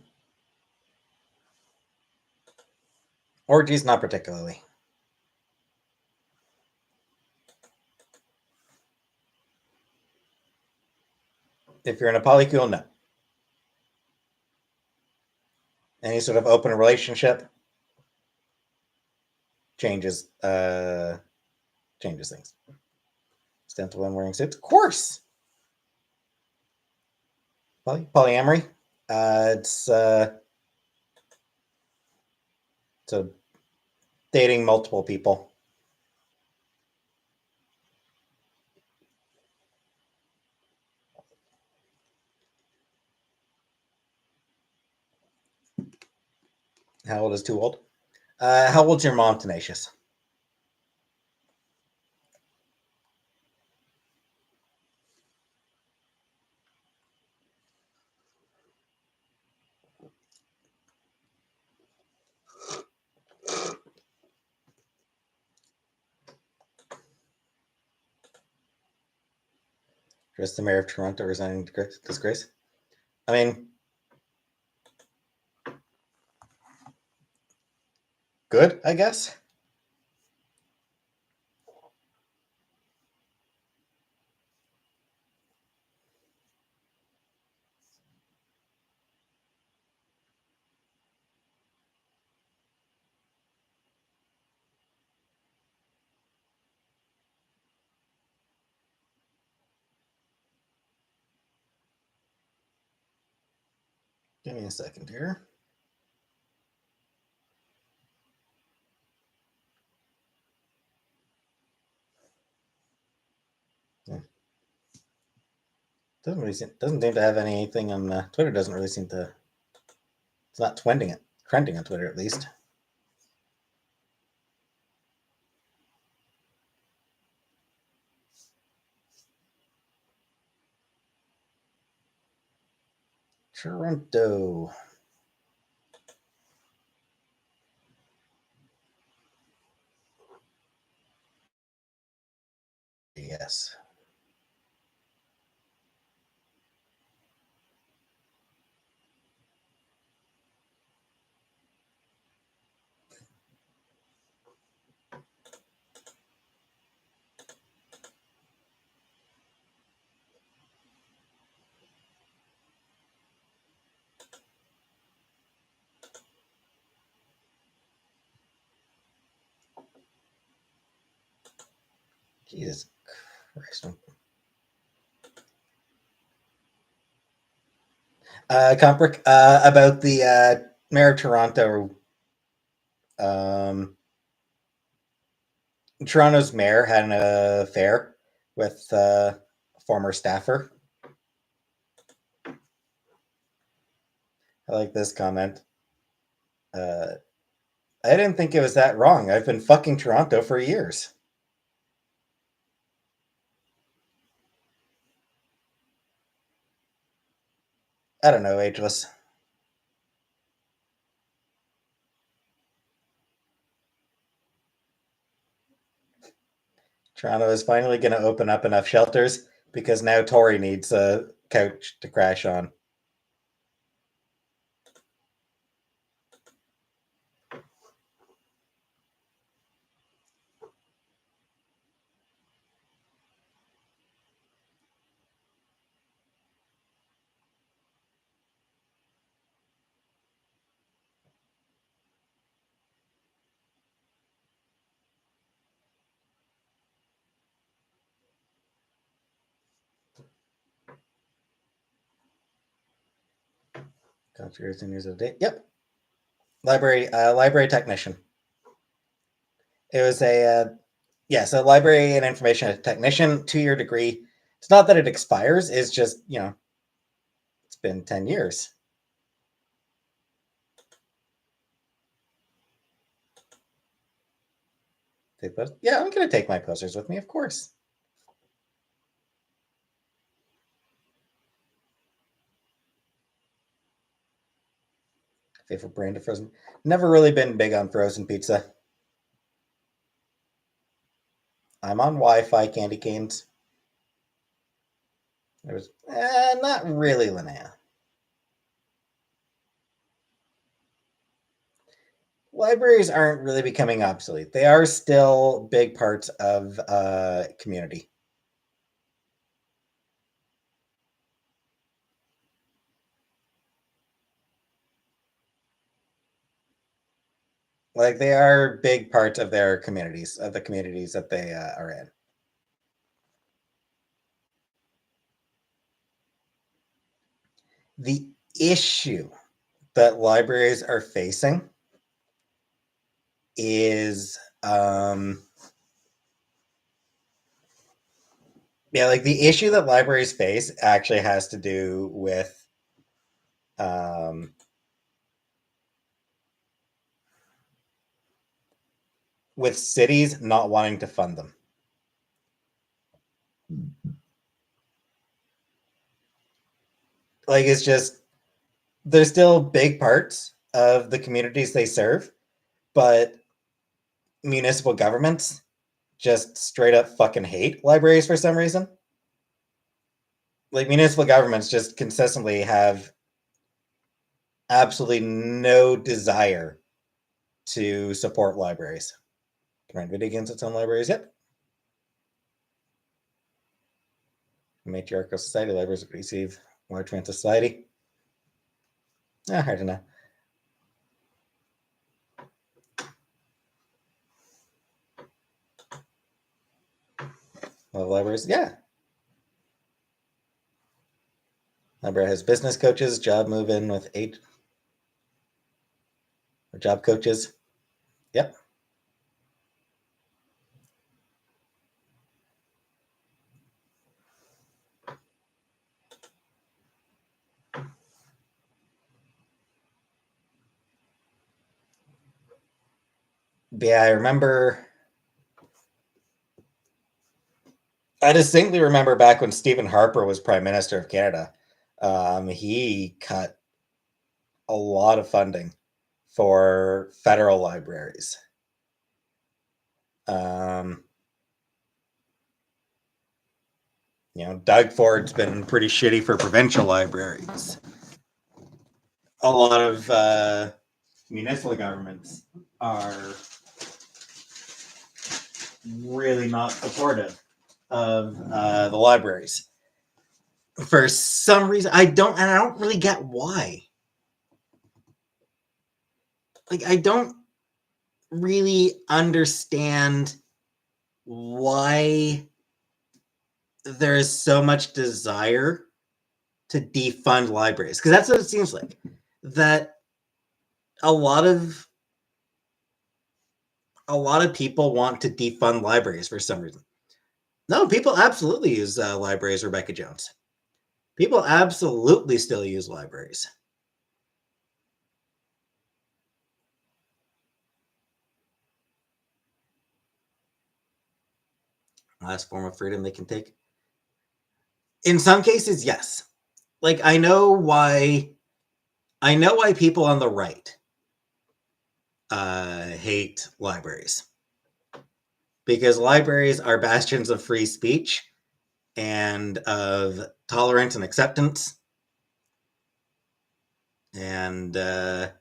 Orgies, not particularly. If you're in a polycule, no. Any sort of open relationship changes changes things. Stand when wearing suits, of course. Polyamory. It's so dating multiple people. How old is too old? How old's your mom, Tenacious? Just the mayor of Toronto resigning disgrace. I mean, good, I guess. Give me a second here. Yeah. Doesn't seem to have anything on Twitter. Doesn't really seem to. It's not trending on Twitter at least. Toronto. Yes. Jesus Christ. Comprick, about the mayor of Toronto. Toronto's mayor had an affair with a former staffer. I like this comment. I didn't think it was that wrong. I've been fucking Toronto for years. I don't know, ageless. Toronto is finally going to open up enough shelters because now Tori needs a couch to crash on. Conspiracy news of the day. Yep. Library technician. It was a library and information technician, 2-year degree. It's not that it expires, it's just, it's been 10 years. Yeah, I'm going to take my posters with me, of course. Favorite brand of frozen? Never really been big on frozen pizza. I'm on Wi-Fi candy canes. There's not really, Linnea. Libraries aren't really becoming obsolete. They are still big parts of community. Like, they are big parts of their communities, of the communities that they are in. The issue that libraries are facing is like the issue that libraries face actually has to do with cities not wanting to fund them. Like, it's just, there's still big parts of the communities they serve, but municipal governments just straight up fucking hate libraries for some reason. Like, municipal governments just consistently have absolutely no desire to support libraries. Can run video games its own libraries? Yep. Matriarchal society libraries receive large amounts of society. Hard to know. Love libraries, yeah. Library has business coaches, job move-in with 8 job coaches. Yep. Yeah, I distinctly remember back when Stephen Harper was Prime Minister of Canada. He cut a lot of funding for federal libraries. Doug Ford's been pretty shitty for provincial libraries. A lot of municipal governments are really not supportive of the libraries for some reason. I don't really get why. Like, I don't really understand why there is so much desire to defund libraries, because that's what it seems like. That a lot of people want to defund libraries for some reason. No, people absolutely use libraries, Rebecca Jones. People absolutely still use libraries. Last form of freedom they can take. In some cases, yes. Like I know why people on the right hate libraries, because libraries are bastions of free speech and of tolerance and acceptance, and the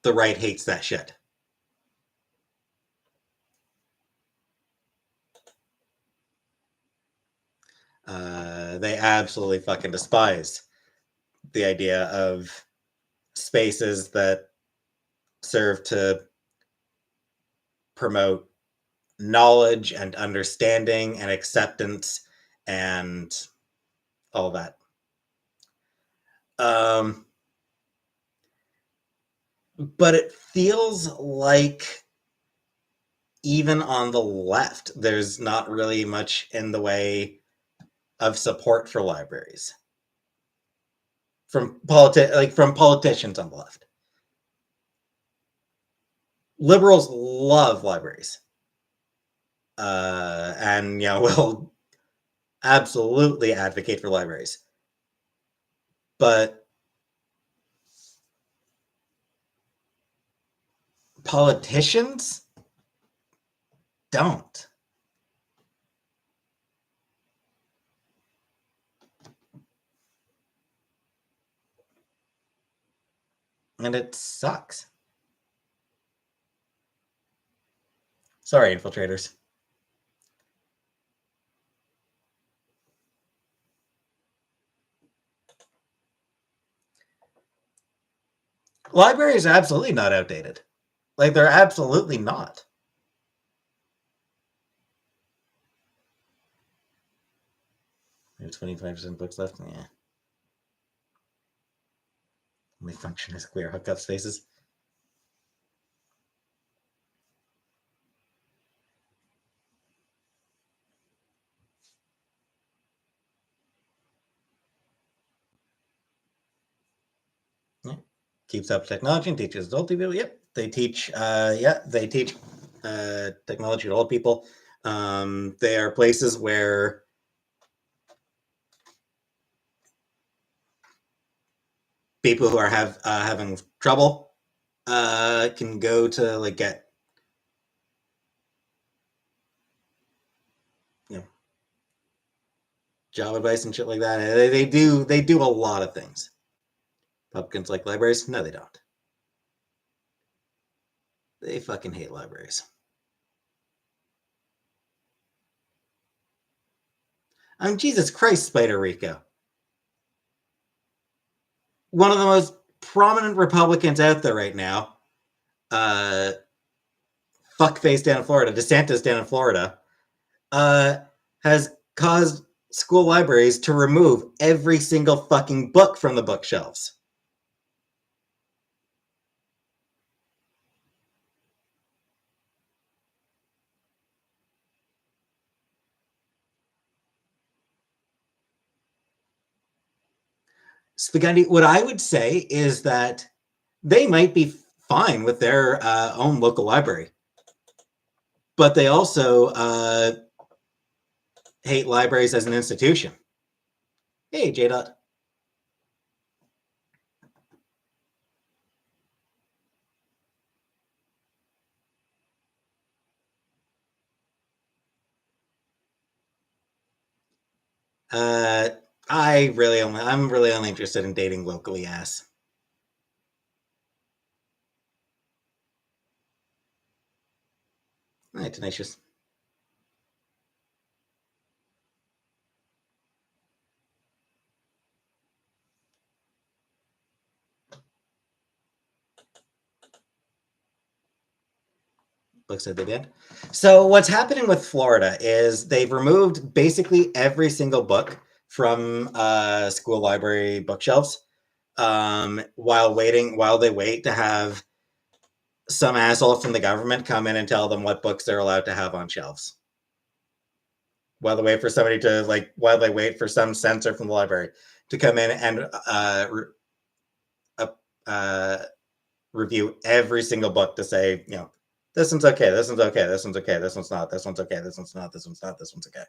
right hates that shit. They absolutely fucking despise the idea of spaces that serve to promote knowledge and understanding and acceptance and all that. But it feels like even on the left, there's not really much in the way of support for libraries from politicians on the left. Liberals love libraries, and will absolutely advocate for libraries, but politicians don't. And it sucks. Sorry, infiltrators. Libraries are absolutely not outdated. Like, they're absolutely not. We have 25% books left. Yeah. Only function as queer hookup spaces. Yeah. Keeps up technology and teaches old people. Yep. They teach technology to old people. They are places where people who are having trouble can go to like get job advice and shit like that. They do a lot of things. Pumpkins like libraries? No, they don't. They fucking hate libraries. Jesus Christ, Spider Rico. One of the most prominent Republicans out there right now, fuckface down in Florida, DeSantis down in Florida, has caused school libraries to remove every single fucking book from the bookshelves. Spaghetti, what I would say is that they might be fine with their own local library, but they also hate libraries as an institution. Hey, J. Dot. I'm really only interested in dating locally ass. Hi, Tenacious. books that they banned. So what's happening with Florida is they've removed basically every single book from school library bookshelves while they wait to have some asshole from the government come in and tell them what books they're allowed to have on shelves. While they wait for some censor from the library to come in and review every single book to say, this one's okay, this one's okay, this one's okay, this one's not, this one's okay, this one's not, this one's not, this one's okay.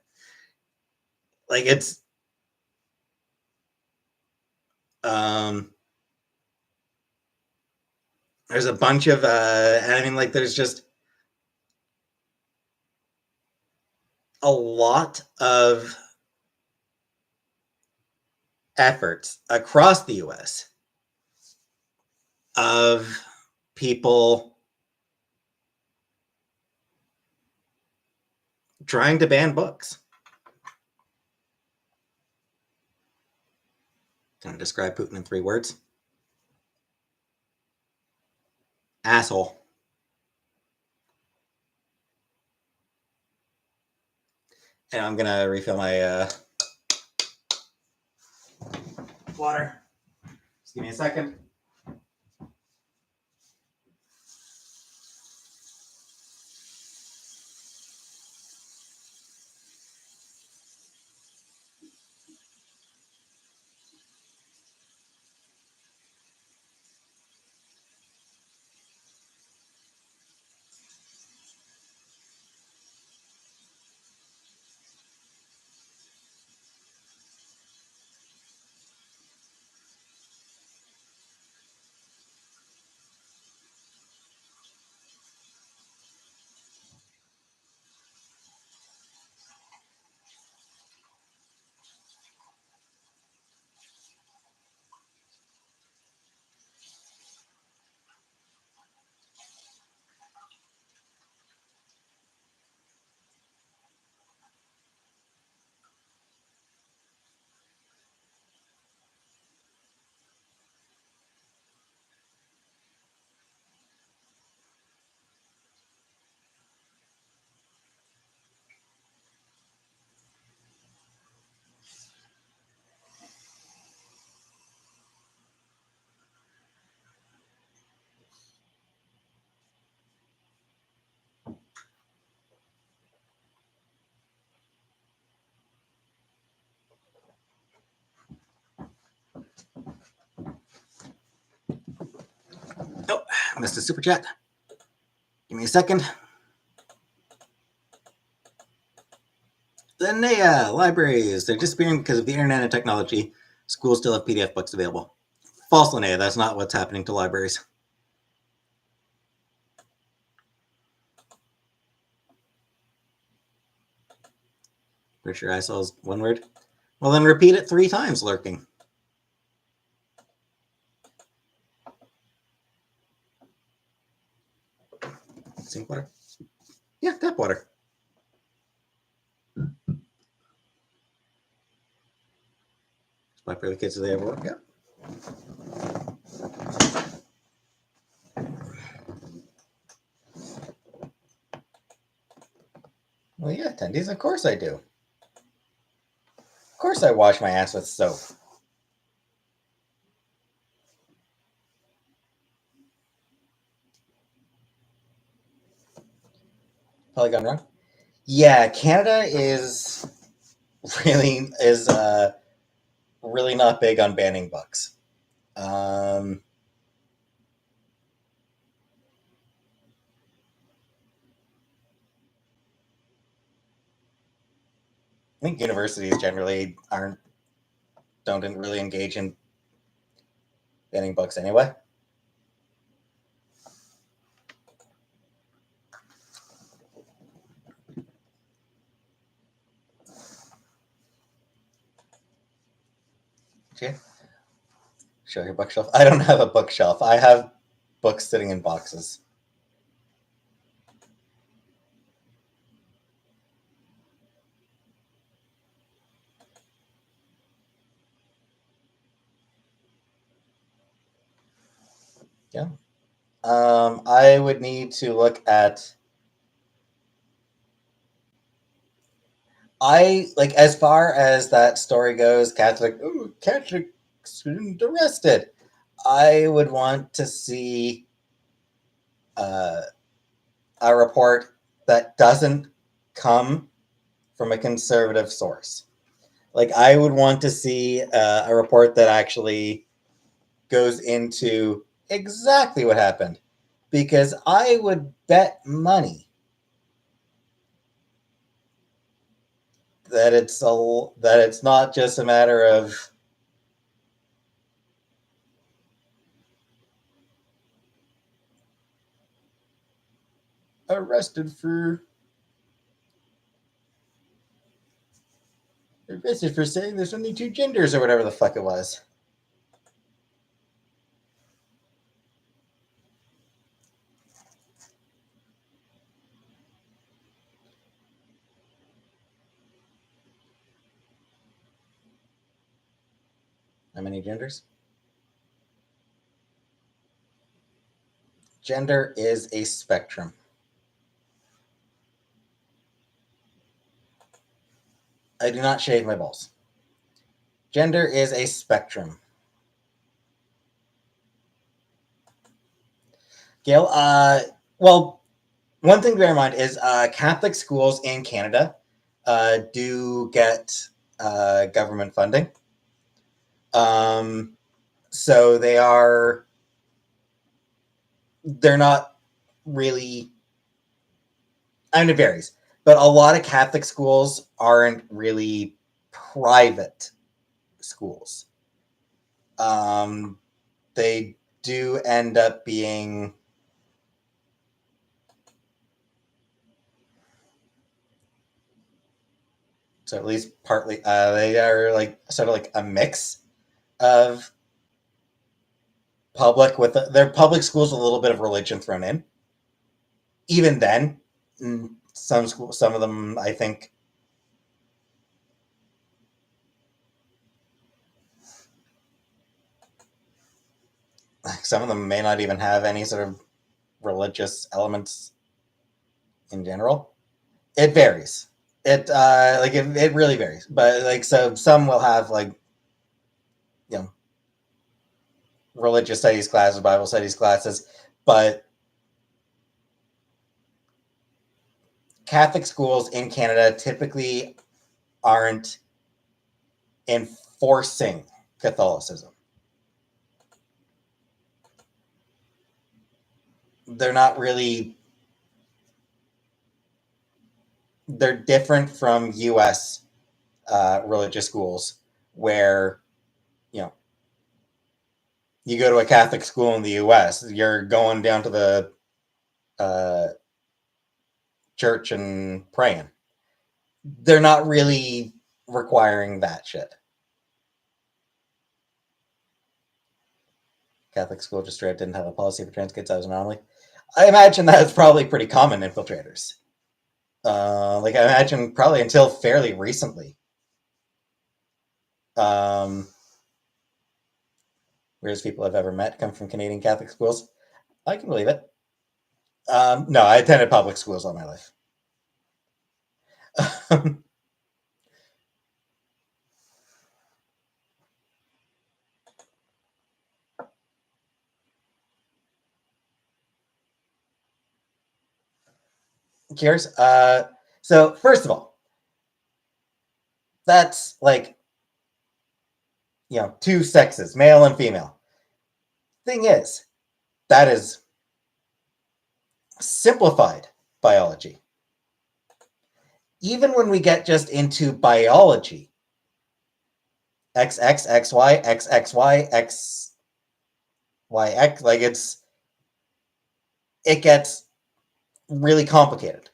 Like it's there's a bunch of there's just a lot of efforts across the US of people trying to ban books. Can I describe Putin in 3 words? Asshole. And I'm gonna refill my water. Just give me a second. Oh, I missed a super chat. Give me a second. The NEA libraries, they're disappearing because of the internet and technology. Schools still have PDF books available. False, Linnea. That's not what's happening to libraries. Pretty sure I saw one word. Well, then repeat it 3 times, lurking. Sink water? Yeah, tap water. Spot for the kids so they have work. Yeah. Well, yeah, attendees, of course I do. Of course I wash my ass with soap. Probably gone wrong. Yeah, Canada is really not big on banning books. I think universities generally don't really engage in banning books anyway. Okay. Show your bookshelf. I don't have a bookshelf. I have books sitting in boxes. Yeah. I would need to look at I like, as far as that story goes, Catholic student arrested. I would want to see uh, a report that doesn't come from a conservative source. Like, I would want to see a report that actually goes into exactly what happened, because I would bet money that it's not just a matter of arrested for saying there's only two genders or whatever the fuck it was. How many genders? Gender is a spectrum. I do not shave my balls. Gender is a spectrum. Gail, well, one thing to bear in mind is Catholic schools in Canada do get government funding. So they're not really, I mean, it varies, but a lot of Catholic schools aren't really private schools. They do end up being, so at least partly, they are like sort of like a mix of public with their public schools, a little bit of religion thrown in. Even then, some of them, I think, some of them may not even have any sort of religious elements in general. It varies. It really varies. But like, so some will have like, you know, religious studies classes, Bible studies classes, but Catholic schools in Canada typically aren't enforcing Catholicism. They're not really, they're different from US religious schools where, you know, you go to a Catholic school in the US, you're going down to the uh, church and praying. They're not really requiring that shit. Catholic school just straight didn't have a policy for trans kids. That was an anomaly. I imagine that's probably pretty common infiltrators. Like, I imagine probably until fairly recently. Um, Weirdest people I've ever met come from Canadian Catholic schools. I can believe it. No, I attended public schools all my life. Curious. So first of all, that's like, two sexes, male and female. Thing is, that is simplified biology. Even when we get just into biology, XX, XY, XXY, XYX, like it gets really complicated.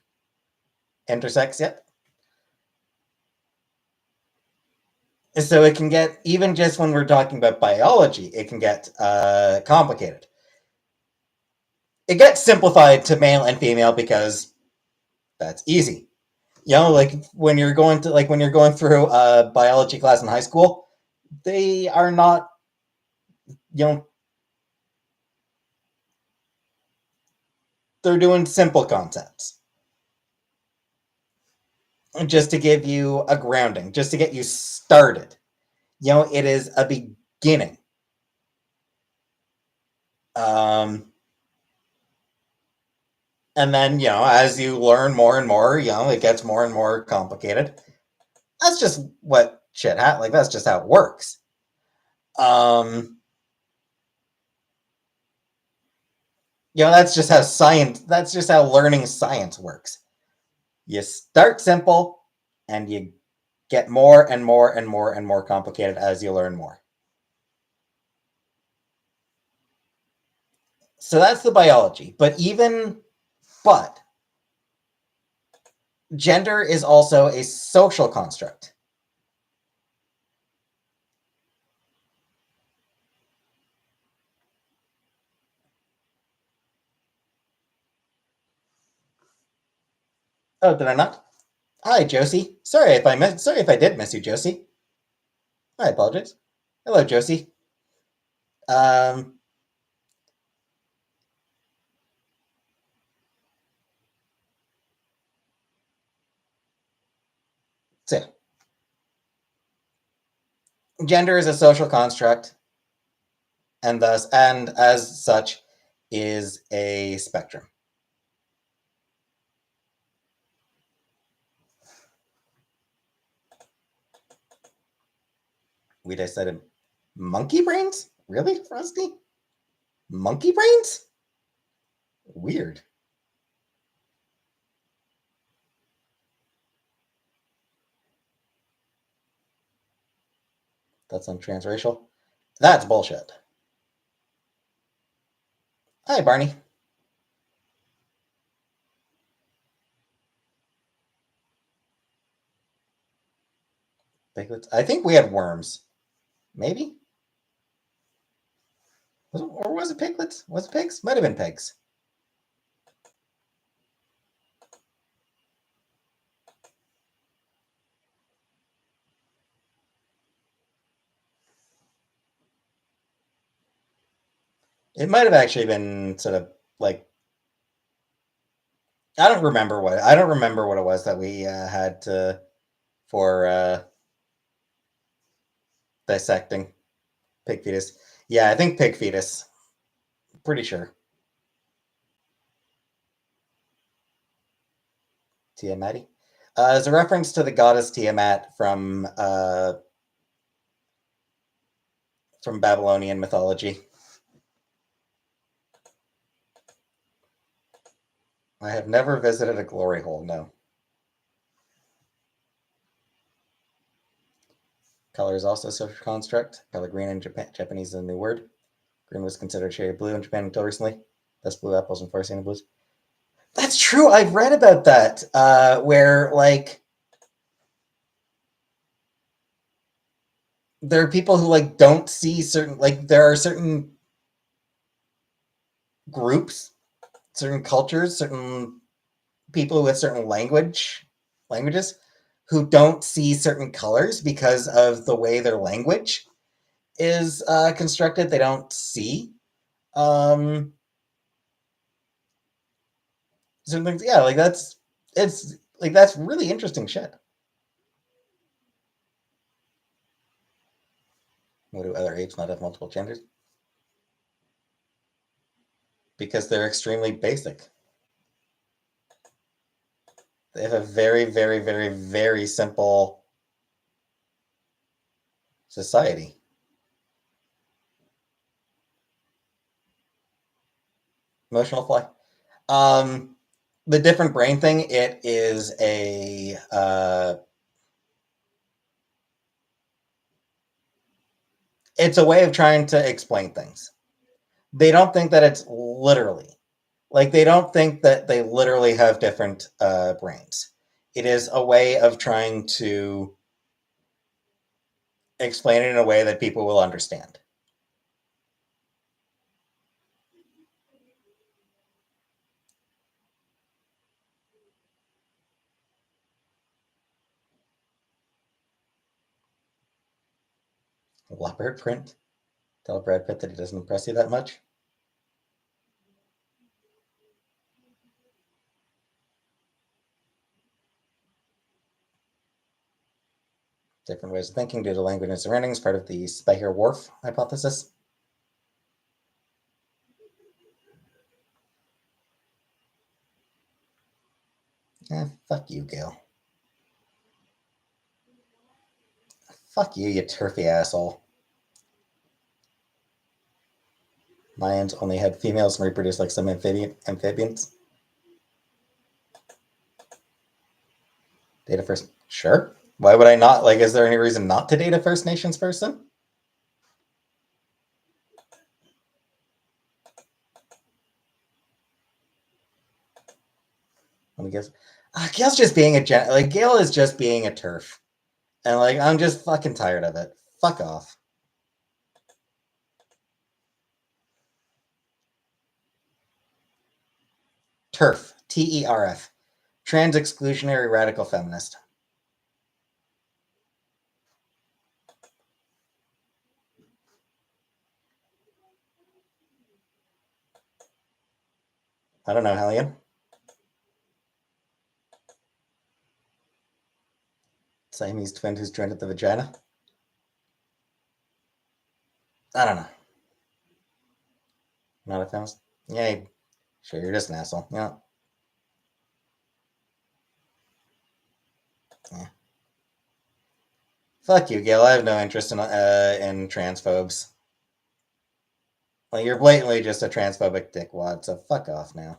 Intersex, yep. And so it can get, even just when we're talking about biology, it can get complicated. It gets simplified to male and female because that's easy. Like when you're going through a biology class in high school, they are not, you know, they're doing simple concepts. just to give you a grounding, just to get you started. It is a beginning. And then, as you learn more and more, it gets more and more complicated. That's just what shit happens. That's just how it works. That's just how learning science works. You start simple and you get more and more and more and more complicated as you learn more. So that's the biology. But gender is also a social construct. Oh, did I not? Hi, Josie. Sorry if I did miss you, Josie. I apologize. Hello, Josie. Um, so, gender is a social construct, and as such, is a spectrum. We decided monkey brains? Really, Frosty? Monkey brains? Weird. That's untransracial. That's bullshit. Hi, Barney. Piglets. I think we had worms. Maybe? Or was it piglets? Was it pigs? Might have been pigs. It might have actually been sort of like I don't remember what it was that we had for dissecting pig fetus. Yeah, I think pig fetus. Pretty sure. Tiamat. As a reference to the goddess Tiamat from Babylonian mythology. I have never visited a glory hole. No. Color is also a social construct. Color green in Japanese is a new word. Green was considered a shade of blue in Japan until recently. Thus, blue apples and forest blues. That's true. I've read about that, where like there are people who like don't see certain there are certain groups, certain cultures, certain people with certain languages who don't see certain colors because of the way their language is constructed. They don't see certain things. Yeah, that's really interesting shit. What do other apes not have multiple genders? Because they're extremely basic. They have a very, very, very, very simple society. Emotional fly. The different brain thing. It is it's a way of trying to explain things. They don't think that it's literally they don't think that they literally have different brains. It is a way of trying to explain it in a way that people will understand. Leopard print. Tell Brad Pitt that he doesn't impress you that much. different ways of thinking due to language and surroundings, part of the Speicher-Whorf hypothesis. Fuck you, Gail. Fuck you, you turfy asshole. Mayans only had females and reproduced like some amphibians. Data First, sure. Why would I not? Like, is there any reason not to date a First Nations person? Let me guess. Gail's just being Gail is just being a turf. And like, I'm just fucking tired of it. Fuck off. TERF. TERF. Trans exclusionary radical feminist. I don't know, Hellion. Siamese twin who's joined at the vagina. I don't know. Not a feminist. Yay. Sure, you're just an asshole. Yeah. Yeah. Fuck you, Gail. I have no interest in transphobes. Like, you're blatantly just a transphobic dickwad, so fuck off now.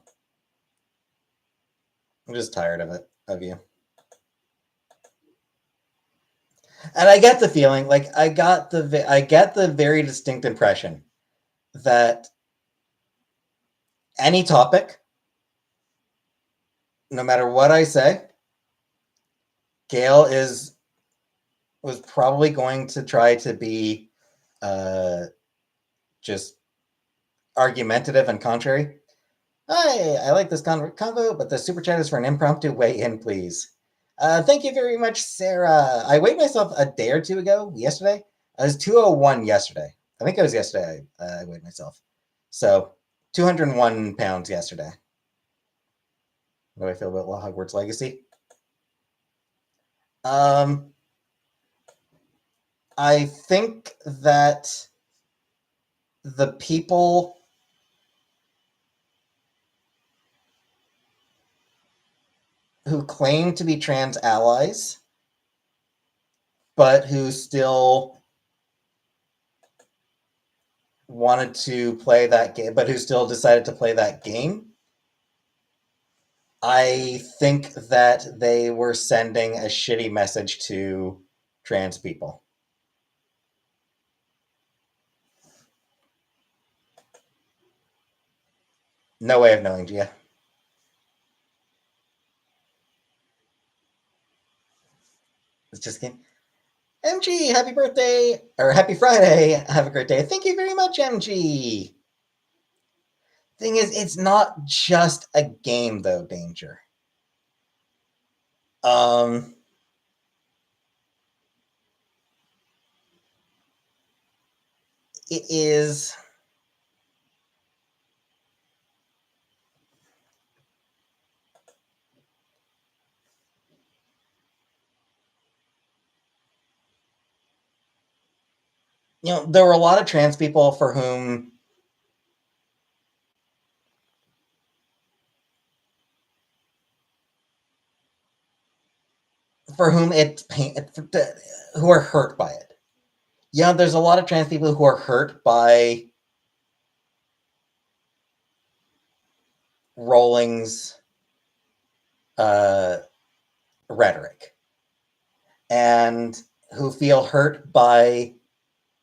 I'm just tired of it, of you. And I get the feeling, like, I get the very distinct impression that any topic, no matter what I say, Gail was probably going to try to be just argumentative and contrary. Hi, I like this convo, but the super chat is for an impromptu weigh-in, please. Thank you very much, Sarah. I weighed myself a day or two ago, yesterday. I was 201 yesterday. I think it was yesterday I weighed myself. So 201 pounds yesterday. What do I feel about Hogwarts Legacy? I think that the people who claim to be trans allies, but who still wanted to play that game, but who still decided to play that game, I think that they were sending a shitty message to trans people. No way of knowing, Gia. It's just kidding. MG, happy birthday, or happy Friday. Have a great day. Thank you very much, MG. Thing is, it's not just a game, though, Danger. It is... there were a lot of trans people for whom who are hurt by it. There's a lot of trans people who are hurt by Rowling's rhetoric, and who feel hurt by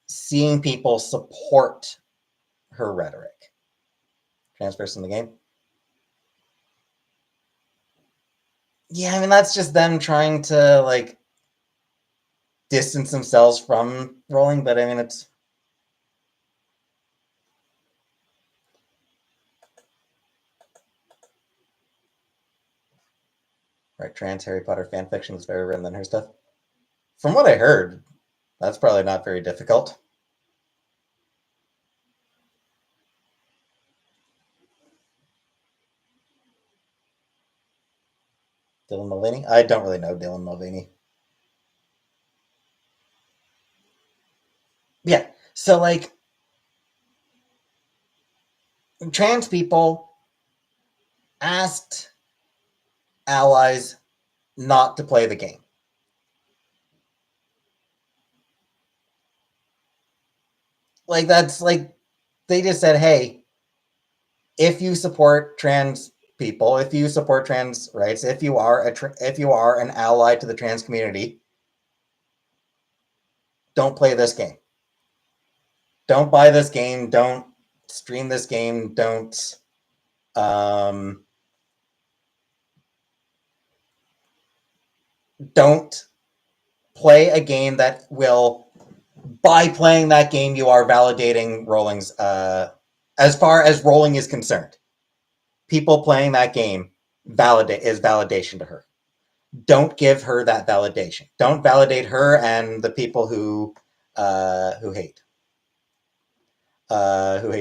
seeing people support her rhetoric. Trans person in the game. Yeah, I mean, that's just them trying to, like, distance themselves from Rowling, but I mean, it's... Right, trans Harry Potter fanfiction is better written than her stuff. From what I heard, that's probably not very difficult. Dylan Mulvaney? I don't really know Dylan Mulvaney. So, like, trans people asked allies not to play the game. Like, that's like, they just said, hey, if you support trans people, if you support trans rights, if you are if you are an ally to the trans community, don't play this game. Don't buy this game. Don't stream this game. Don't play a game that will, by playing that game, you are validating Rowling's, as far as Rowling is concerned. People playing that game is validation to her. Don't give her that validation. Don't validate her and the people who hate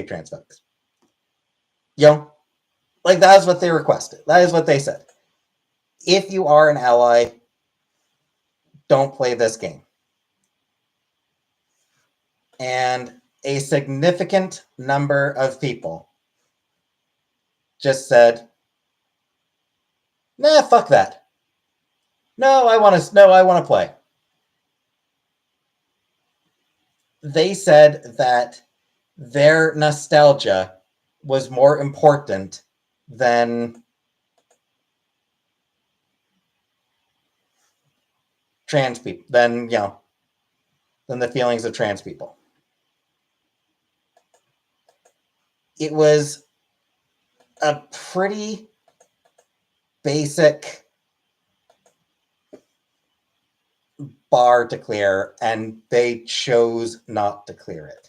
trans folks. You know, like, that is what they requested. That is what they said. If you are an ally, don't play this game. And a significant number of people just said, nah, fuck that. No, I want to play. They said that their nostalgia was more important than trans people, than the feelings of trans people. It was a pretty basic bar to clear, and they chose not to clear it.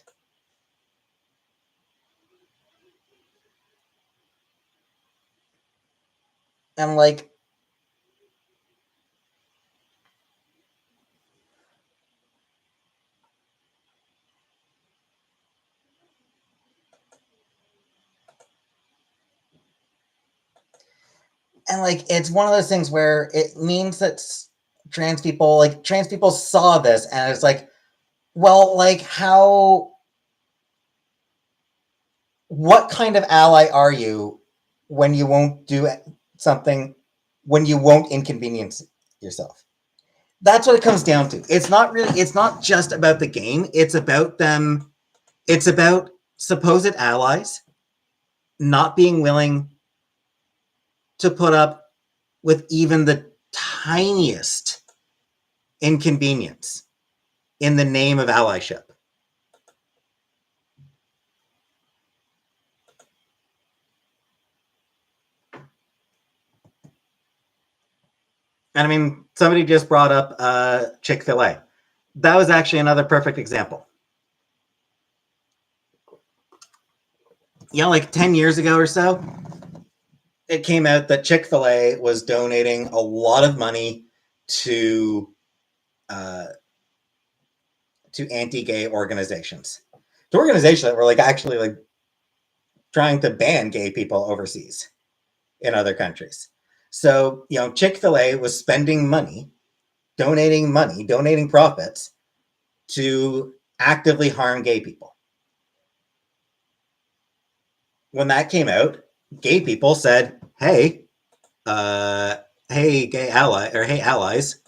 And like, it's one of those things where it means that trans people saw this, and it's like, well, like, what kind of ally are you when you won't do something, when you won't inconvenience yourself? That's what it comes down to. It's not just about the game. It's about them. It's about supposed allies not being willing to put up with even the tiniest inconvenience in the name of allyship. And I mean, somebody just brought up Chick-fil-A. That was actually another perfect example. Like 10 years ago or so, it came out that Chick-fil-A was donating a lot of money to anti-gay organizations. To organizations that were actually trying to ban gay people overseas in other countries. So, Chick-fil-A was spending money, donating profits to actively harm gay people. When that came out, gay people said, hey, gay ally, or hey, allies,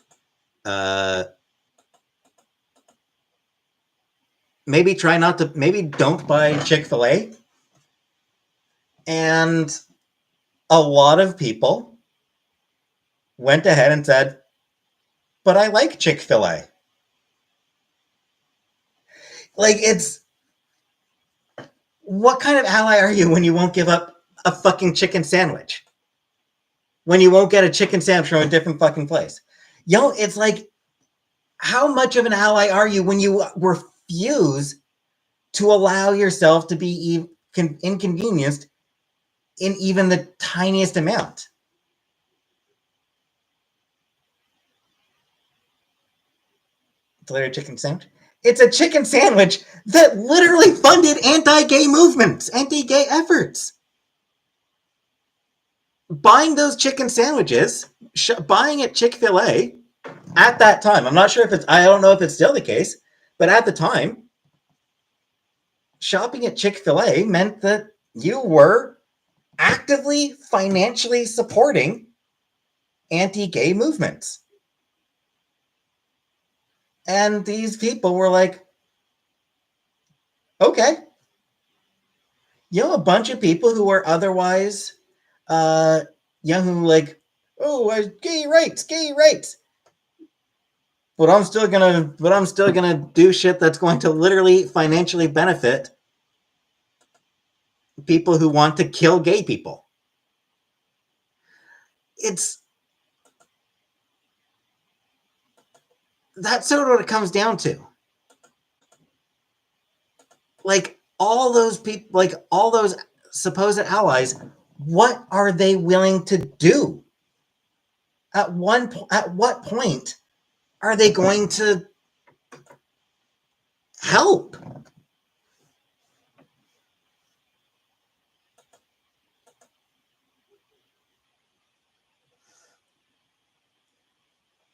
maybe don't buy Chick-fil-A. And a lot of people went ahead and said, but I like Chick-fil-A. It's, what kind of ally are you when you won't give up a fucking chicken sandwich? When you won't get a chicken sandwich from a different fucking place? It's like, how much of an ally are you when you refuse to allow yourself to be inconvenienced in even the tiniest amount? Literally chicken sandwich. It's a chicken sandwich that literally funded anti-gay movements, anti-gay efforts. Buying those chicken sandwiches, buying at Chick-fil-A at that time, I'm not sure if I don't know if it's still the case, but at the time, shopping at Chick-fil-A meant that you were actively financially supporting anti-gay movements. And these people were like, okay. A bunch of people who are otherwise who like, oh, gay rights. But I'm still gonna do shit that's going to literally financially benefit people who want to kill gay people. That's sort of what it comes down to. Like all those people, like all those supposed allies, what are they willing to do? At what point are they going to help?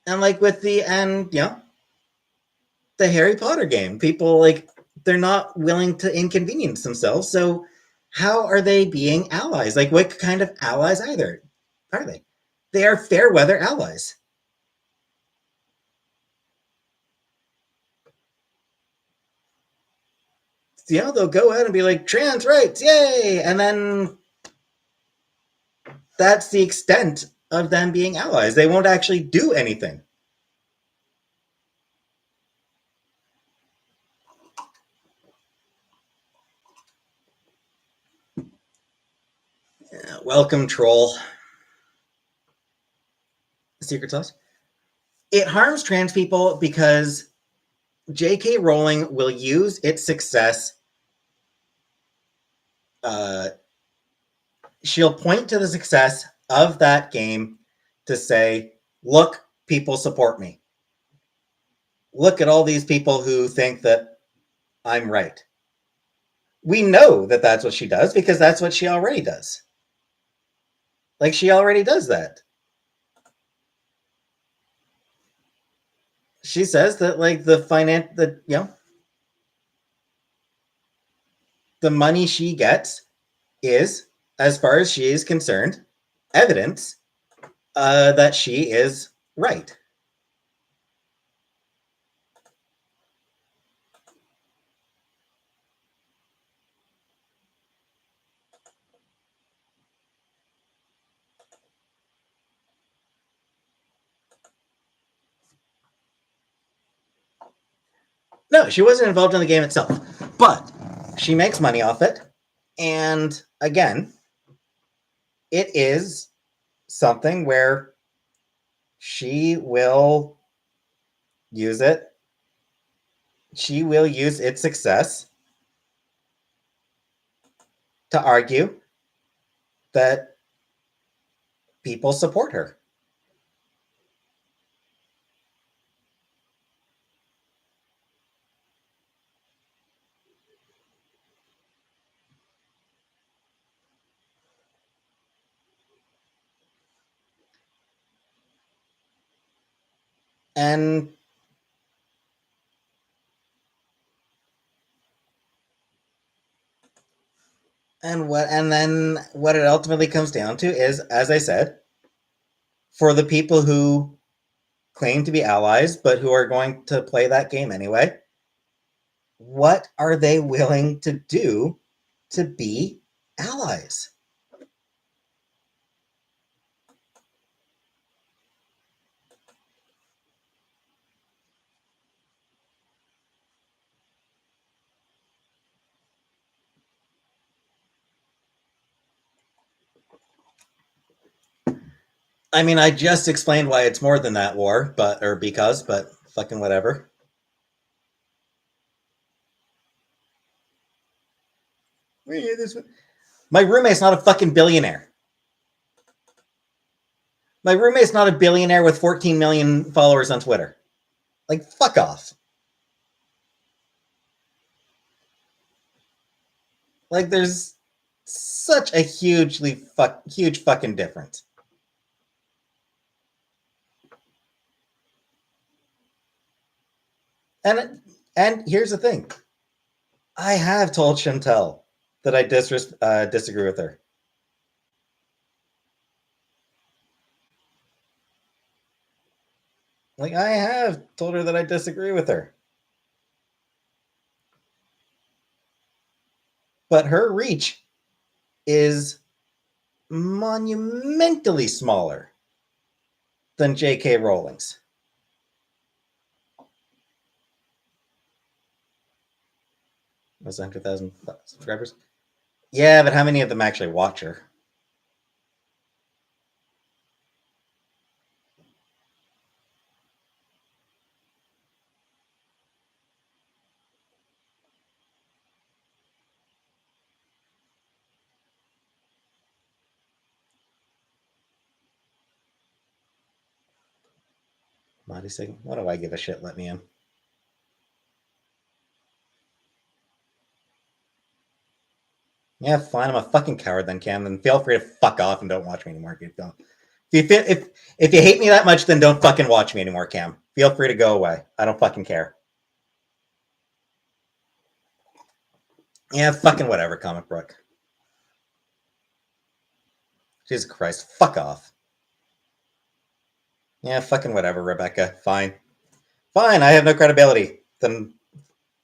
And like with the Harry Potter game, people like they're not willing to inconvenience themselves. So how are they being allies? Like what kind of allies either are they? They are fair weather allies. They'll go out and be like trans rights, yay, and then that's the extent of them being allies. They won't actually do anything. Welcome, troll. Secret sauce. It harms trans people because J.K. Rowling will use its success. She'll point to the success of that game to say, look, people support me. Look at all these people who think that I'm right. We know that that's what she does because that's what she already does. Like, she already does that. She says that, like, the money she gets is, as far as she is concerned, evidence that she is right. No, she wasn't involved in the game itself, but she makes money off it. And again, it is something where she will use it. She will use its success to argue that people support her. And then what it ultimately comes down to is, as I said, for the people who claim to be allies but who are going to play that game anyway, what are they willing to do to be allies? I mean, I just explained why it's more than that, war, but fucking whatever. My roommate's not a fucking billionaire. My roommate's not a billionaire with 14 million followers on Twitter. Like, fuck off. Like, there's such a huge fucking difference. And here's the thing. I have told Chantel that I disagree with her. Like, I have told her that I disagree with her. But her reach is monumentally smaller than J.K. Rowling's. Was 100,000 subscribers? Yeah, but how many of them actually watch her? Monty saying, what do I give a shit? Let me in. Yeah, fine. I'm a fucking coward then, Cam. Then feel free to fuck off and don't watch me anymore. If you hate me that much, then don't fucking watch me anymore, Cam. Feel free to go away. I don't fucking care. Yeah, fucking whatever, comic book. Jesus Christ, fuck off. Yeah, fucking whatever, Rebecca. Fine. Fine, I have no credibility. Then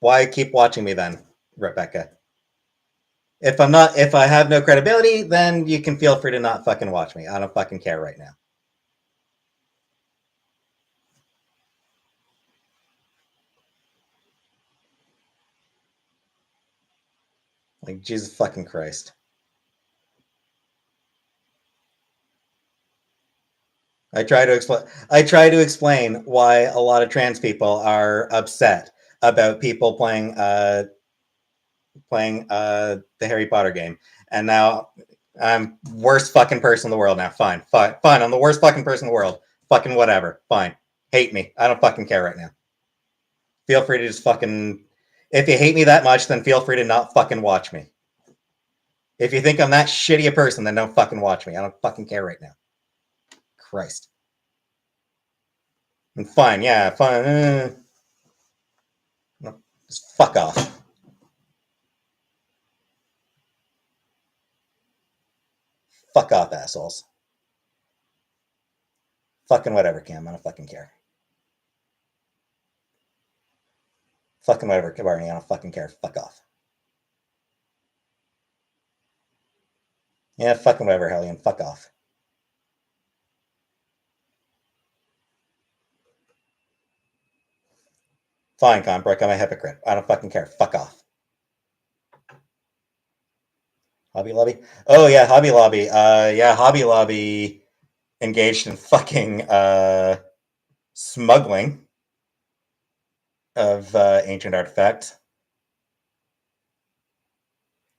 why keep watching me then, Rebecca? If I have no credibility, then you can feel free to not fucking watch me. I don't fucking care right now. Like, Jesus fucking Christ. I try to explain why a lot of trans people are upset about people playing the Harry Potter game. And now I'm worst fucking person in the world now. Fine. I'm the worst fucking person in the world. Fucking whatever. Fine. Hate me. I don't fucking care right now. Feel free to just fucking if you hate me that much, then feel free to not fucking watch me. If you think I'm that shitty a person, then don't fucking watch me. I don't fucking care right now. Christ. And fine, yeah, fine. Just fuck off. Fuck off, assholes. Fucking whatever, Cam. I don't fucking care. Fucking whatever, Barney. I don't fucking care. Fuck off. Yeah, fucking whatever, Hellion. Fuck off. Fine, Conbrook. I'm a hypocrite. I don't fucking care. Fuck off. Hobby Lobby? Oh, yeah, Hobby Lobby. Yeah, Hobby Lobby engaged in fucking smuggling of ancient artifacts.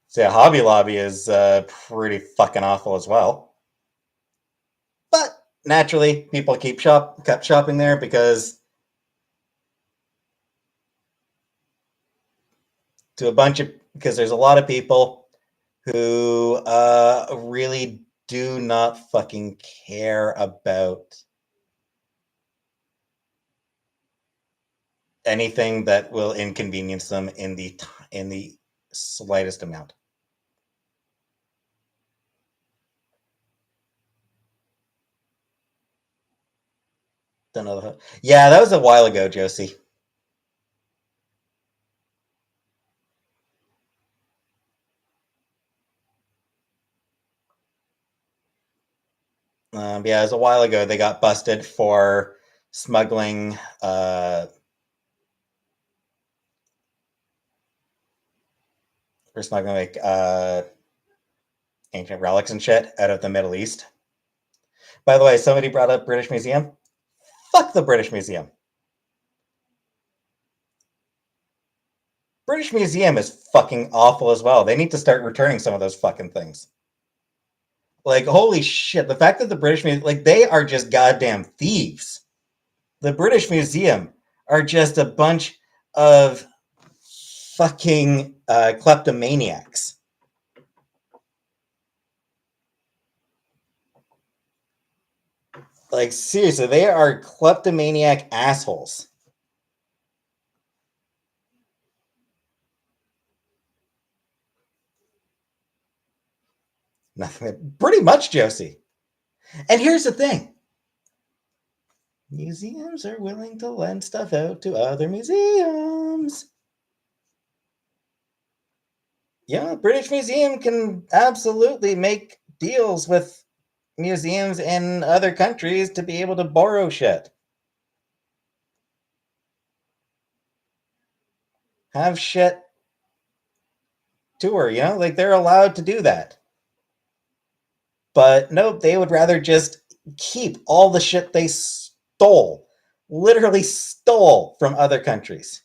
So yeah, Hobby Lobby is pretty fucking awful as well. But naturally, people kept shopping there because there's a lot of people who really do not fucking care about anything that will inconvenience them in the slightest amount. Don't know. Yeah, that was a while ago, Josie. Yeah, it was a while ago. They got busted for smuggling like ancient relics and shit out of the Middle East. By the way, somebody brought up British Museum. Fuck the British Museum. British Museum is fucking awful as well. They need to start returning some of those fucking things. Like, holy shit, the fact that the British Museum, like, they are just goddamn thieves. The British Museum are just a bunch of fucking kleptomaniacs. Like, seriously, they are kleptomaniac assholes. Nothing. Pretty much, Josie. And here's the thing. Museums are willing to lend stuff out to other museums. Yeah, British Museum can absolutely make deals with museums in other countries to be able to borrow shit. Have shit tour, like they're allowed to do that. But nope, they would rather just keep all the shit they stole, literally stole from other countries.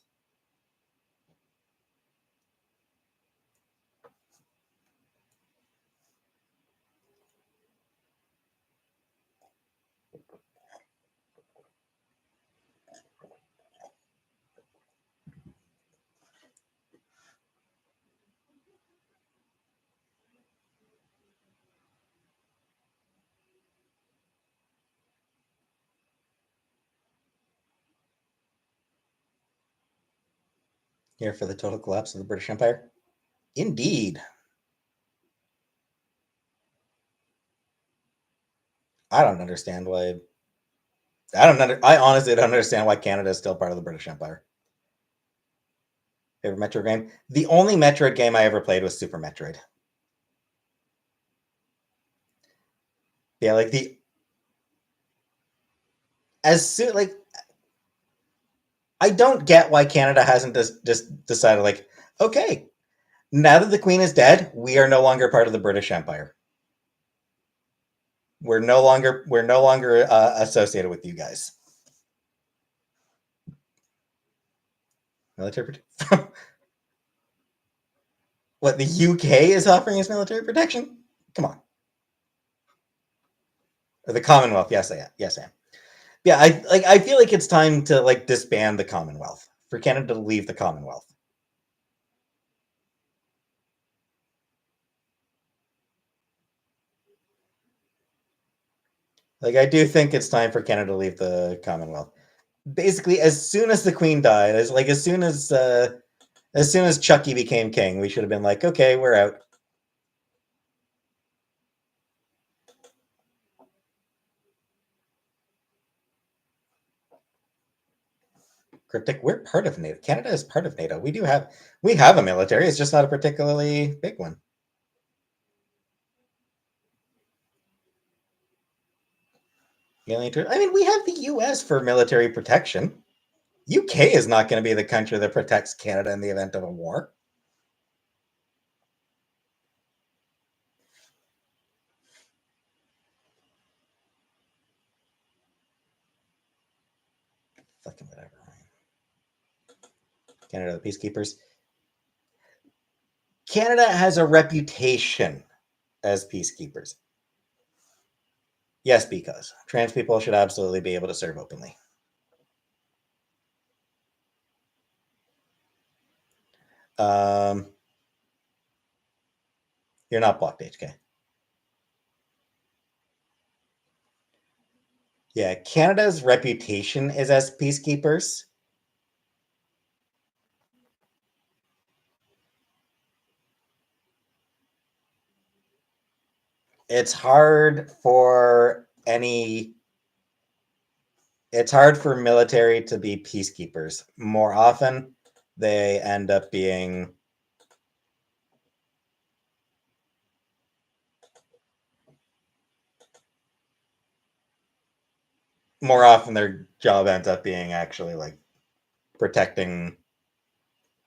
Here for the total collapse of the British Empire? Indeed. I don't understand why. I honestly don't understand why Canada is still part of the British Empire. Favorite Metroid game? The only Metroid game I ever played was Super Metroid. Yeah, like the as soon like I don't get why Canada hasn't just decided like, okay, now that the Queen is dead, we are no longer part of the British Empire. We're no longer associated with you guys. Military protection. What the UK is offering as military protection? Come on. Or the Commonwealth? Yes, I am. Yes, I am. Yeah, I feel like it's time to like disband the Commonwealth for Canada to leave the Commonwealth. Like I do think it's time for Canada to leave the Commonwealth. Basically, as soon as the Queen died, as soon as Chucky became king, we should have been like, okay, we're out. Cryptic, we're part of NATO. Canada is part of NATO. We have a military. It's just not a particularly big one. I mean, we have the U.S. for military protection. UK is not going to be the country that protects Canada in the event of a war. Fucking whatever. Canada, the peacekeepers. Canada has a reputation as peacekeepers. Yes, because trans people should absolutely be able to serve openly. Um, you're not blocked, HK. Yeah, Canada's reputation is as peacekeepers. It's hard for any. It's hard for military to be peacekeepers. More often, they end up being. More often, their job ends up being actually like protecting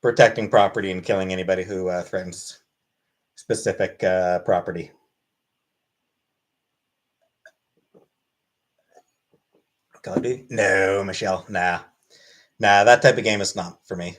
protecting property and killing anybody who threatens specific property. Call of Duty? No, Michelle. Nah. That type of game is not for me.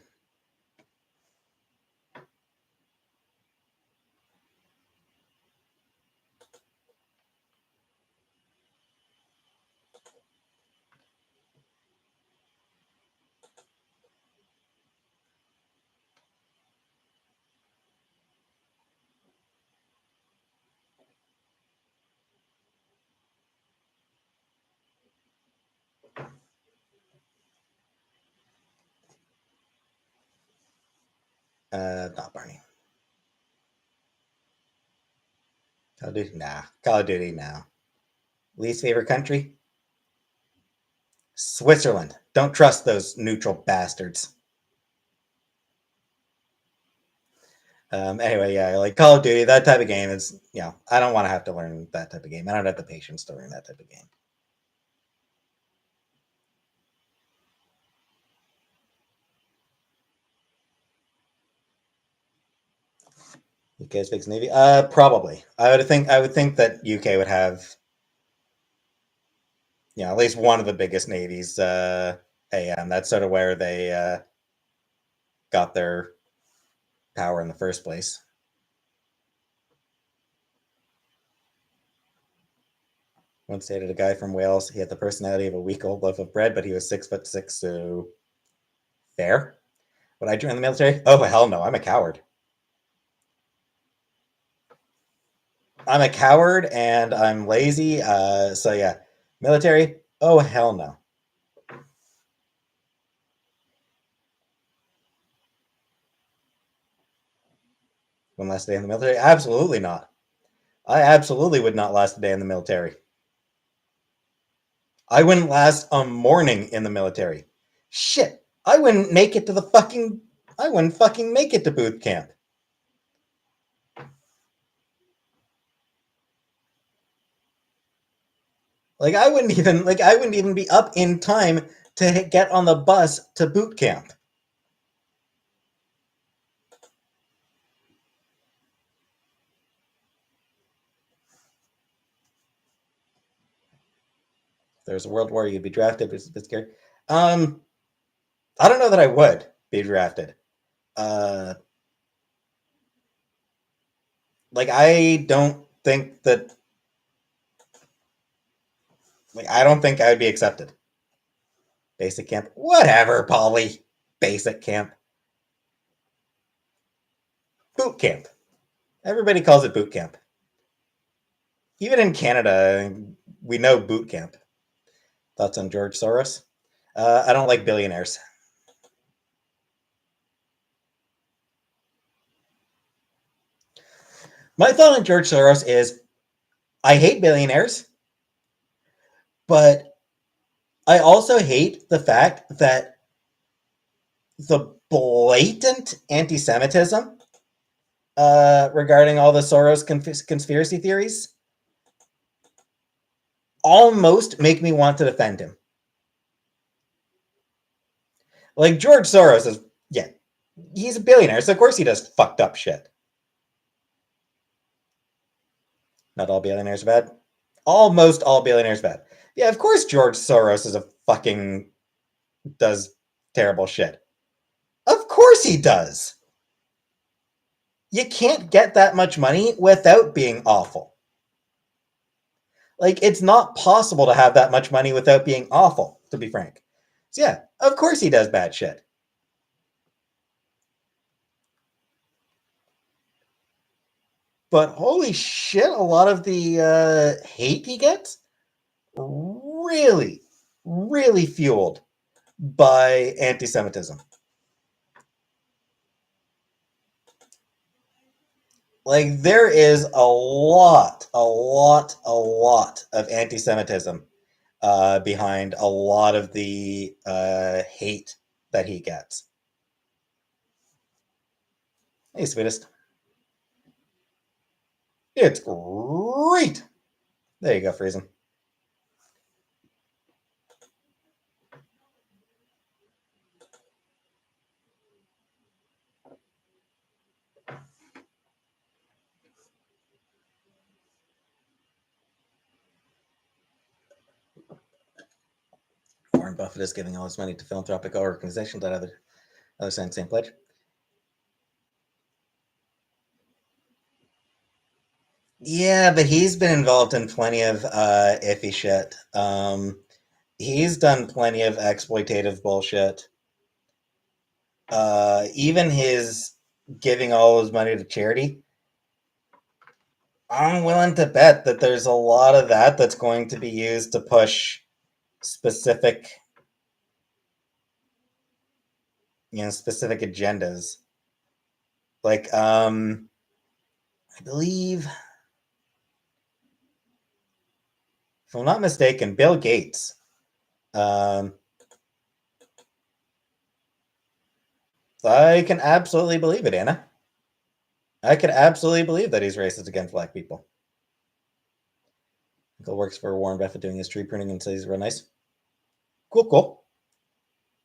Not Barney. Call of Duty, nah. Call of Duty, nah. Least favorite country? Switzerland. Don't trust those neutral bastards. Anyway, yeah, like Call of Duty, that type of game is, I don't want to have to learn that type of game. I don't have the patience to learn that type of game. UK's biggest navy? Probably. I would think that UK would have, at least one of the biggest navies. And that's sort of where they got their power in the first place. Once dated a guy from Wales. He had the personality of a week old loaf of bread, but he was 6'6", so fair. Would I join the military? Oh hell no! I'm a coward. I'm a coward and I'm lazy. So yeah, military. Oh hell no. One last day in the military? Absolutely not. I absolutely would not last a day in the military. I wouldn't last a morning in the military. Shit, I wouldn't make it to the fucking. I wouldn't fucking make it to boot camp. I wouldn't even be up in time to get on the bus to boot camp. If there's a world war, you'd be drafted. It's a bit scary. Um, I don't know that I would be drafted. Uh, I don't think that. I don't think I would be accepted. Basic camp, whatever, Polly. Basic camp, boot camp. Everybody calls it boot camp. Even in Canada, we know boot camp. Thoughts on George Soros? I don't like billionaires. My thought on George Soros is I hate billionaires, but I also hate the fact that the blatant anti Semitism regarding all the Soros conspiracy theories almost make me want to defend him. Like George Soros is, yeah, he's a billionaire, so of course he does fucked up shit. Not all billionaires are bad. Almost all billionaires are bad. Yeah, of course George Soros is a fucking does terrible shit. Of course he does. You can't get that much money without being awful. It's not possible to have that much money without being awful, to be frank. So yeah, of course he does bad shit. But holy shit, a lot of the hate he gets really, really fueled by anti-Semitism. There is a lot of anti-Semitism behind a lot of the hate that he gets. Hey, sweetest. It's great. There you go, Friesen. Warren Buffett is giving all his money to philanthropic organizations that other sign same pledge. Yeah, but he's been involved in plenty of iffy shit. He's done plenty of exploitative bullshit. Even his giving all his money to charity, I'm willing to bet that there's a lot of that that's going to be used to push specific, specific agendas. I believe if I'm not mistaken, Bill Gates. I can absolutely believe it, Anna. I can absolutely believe that he's racist against black people. Uncle works for Warren Buffett doing his tree pruning and says he's real nice. Cool, cool.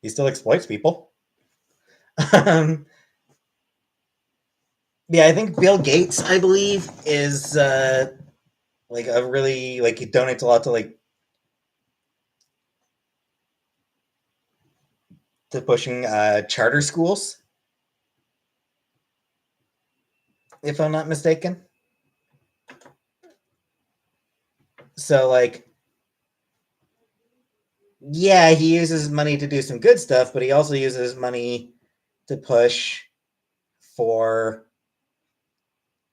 He still exploits people. Yeah, I think Bill Gates, I believe, is like a really like he donates a lot to like to pushing charter schools, if I'm not mistaken. So like, yeah, he uses money to do some good stuff, but he also uses money to push for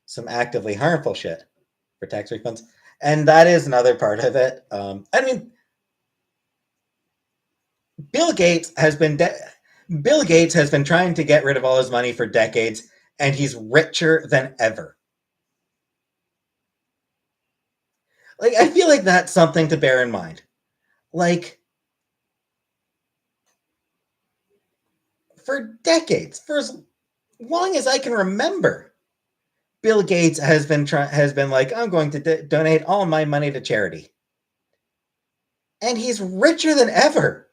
some actively harmful shit for tax refunds, and that is another part of it. I mean, Bill Gates has been Bill Gates has been trying to get rid of all his money for decades, and he's richer than ever. Like, I feel like that's something to bear in mind. Like, for decades, for as long as I can remember, Bill Gates has been like, I'm going to donate all my money to charity, and he's richer than ever.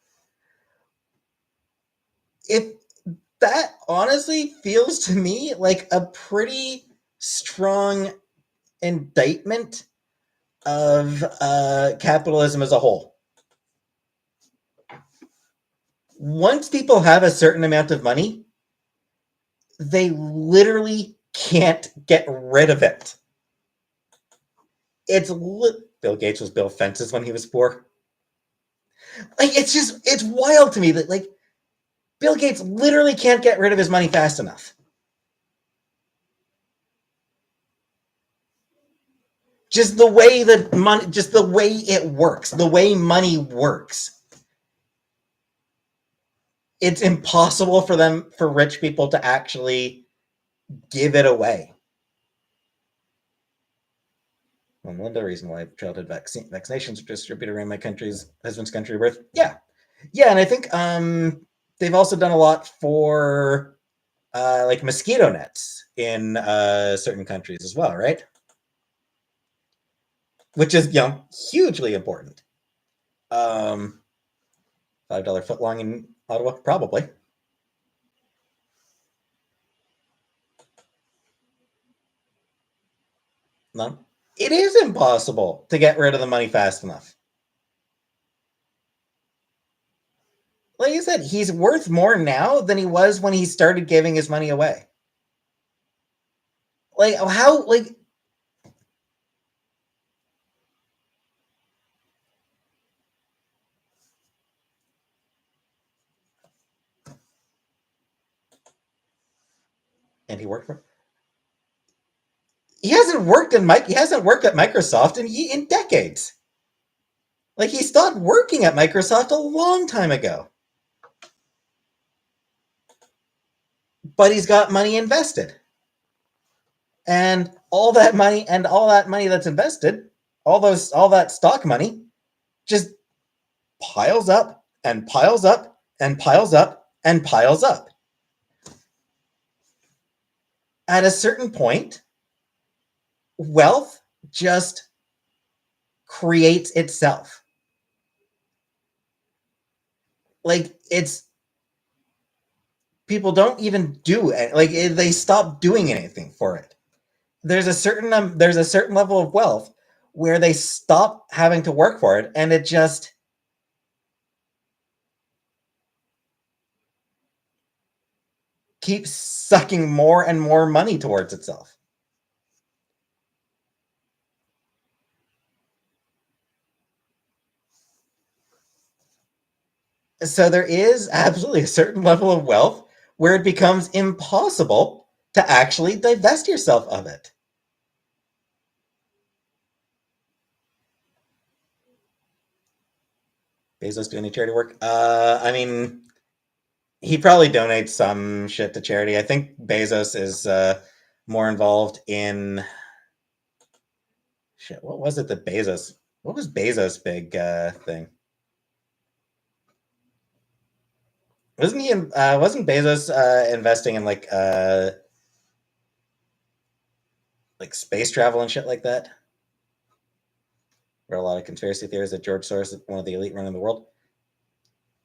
If that honestly feels to me like a pretty strong indictment of capitalism as a whole. Once people have a certain amount of money, they literally can't get rid of it. Bill Gates was built fences when he was poor. Like, it's wild to me that like Bill Gates literally can't get rid of his money fast enough. Just the way that money, just the way it works, the way money works. It's impossible for rich people to actually give it away. Well, the reason why childhood vaccinations are distributed around my husband's country birth. Yeah. And I think they've also done a lot for like mosquito nets in certain countries as well, right? Which is hugely important. $5 footlong in Ottawa, probably. No, it is impossible to get rid of the money fast enough. Like I said, he's worth more now than he was when he started giving his money away. Like how like and he worked for he hasn't worked at Microsoft in decades. Like he stopped working at Microsoft a long time ago. But he's got money invested. And all that money that's invested, all that stock money just piles up and piles up and piles up and piles up. At a certain point, wealth just creates itself. Like it's people don't even do it. Like they stop doing anything for it. There's a certain level of wealth where they stop having to work for it, and it just keeps sucking more and more money towards itself. So there is absolutely a certain level of wealth where it becomes impossible to actually divest yourself of it. Bezos do any charity work? I mean, he probably donates some shit to charity. I think Bezos is more involved in shit. What was it that Bezos? What was Bezos' big thing? Wasn't he? Wasn't Bezos investing in like space travel and shit like that? Where a lot of conspiracy theories that George Soros is one of the elite running the world.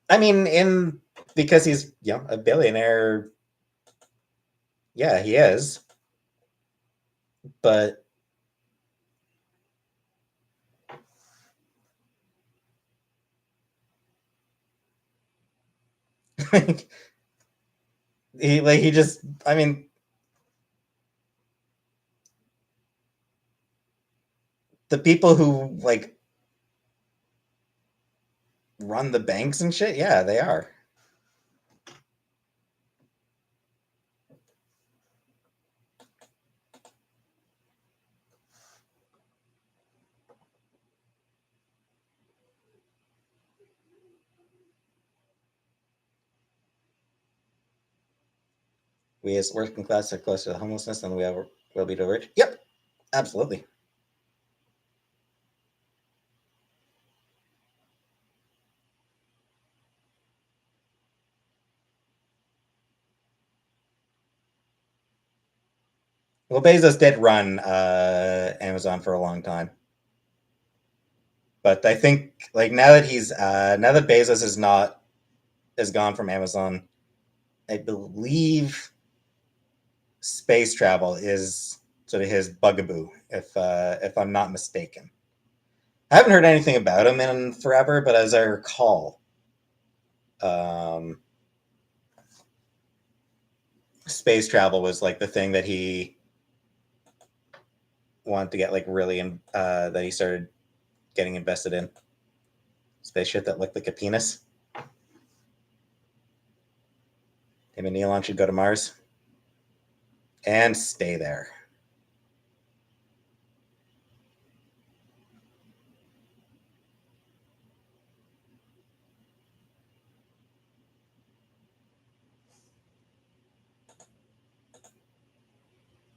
I mean, because he's a billionaire. Yeah, he is. But he just. I mean, the people who run the banks and shit. Yeah, they are. We as working class are closer to homelessness than we ever will be to rich. Yep, absolutely. Well, Bezos did run Amazon for a long time, but I think now that Bezos is gone from Amazon, I believe space travel is sort of his bugaboo, if I'm not mistaken. I haven't heard anything about him in forever, but as I recall, um, space travel was like the thing that he wanted to get really that he started getting invested in. Spaceship that looked like a penis. Him and Elon should go to Mars and stay there.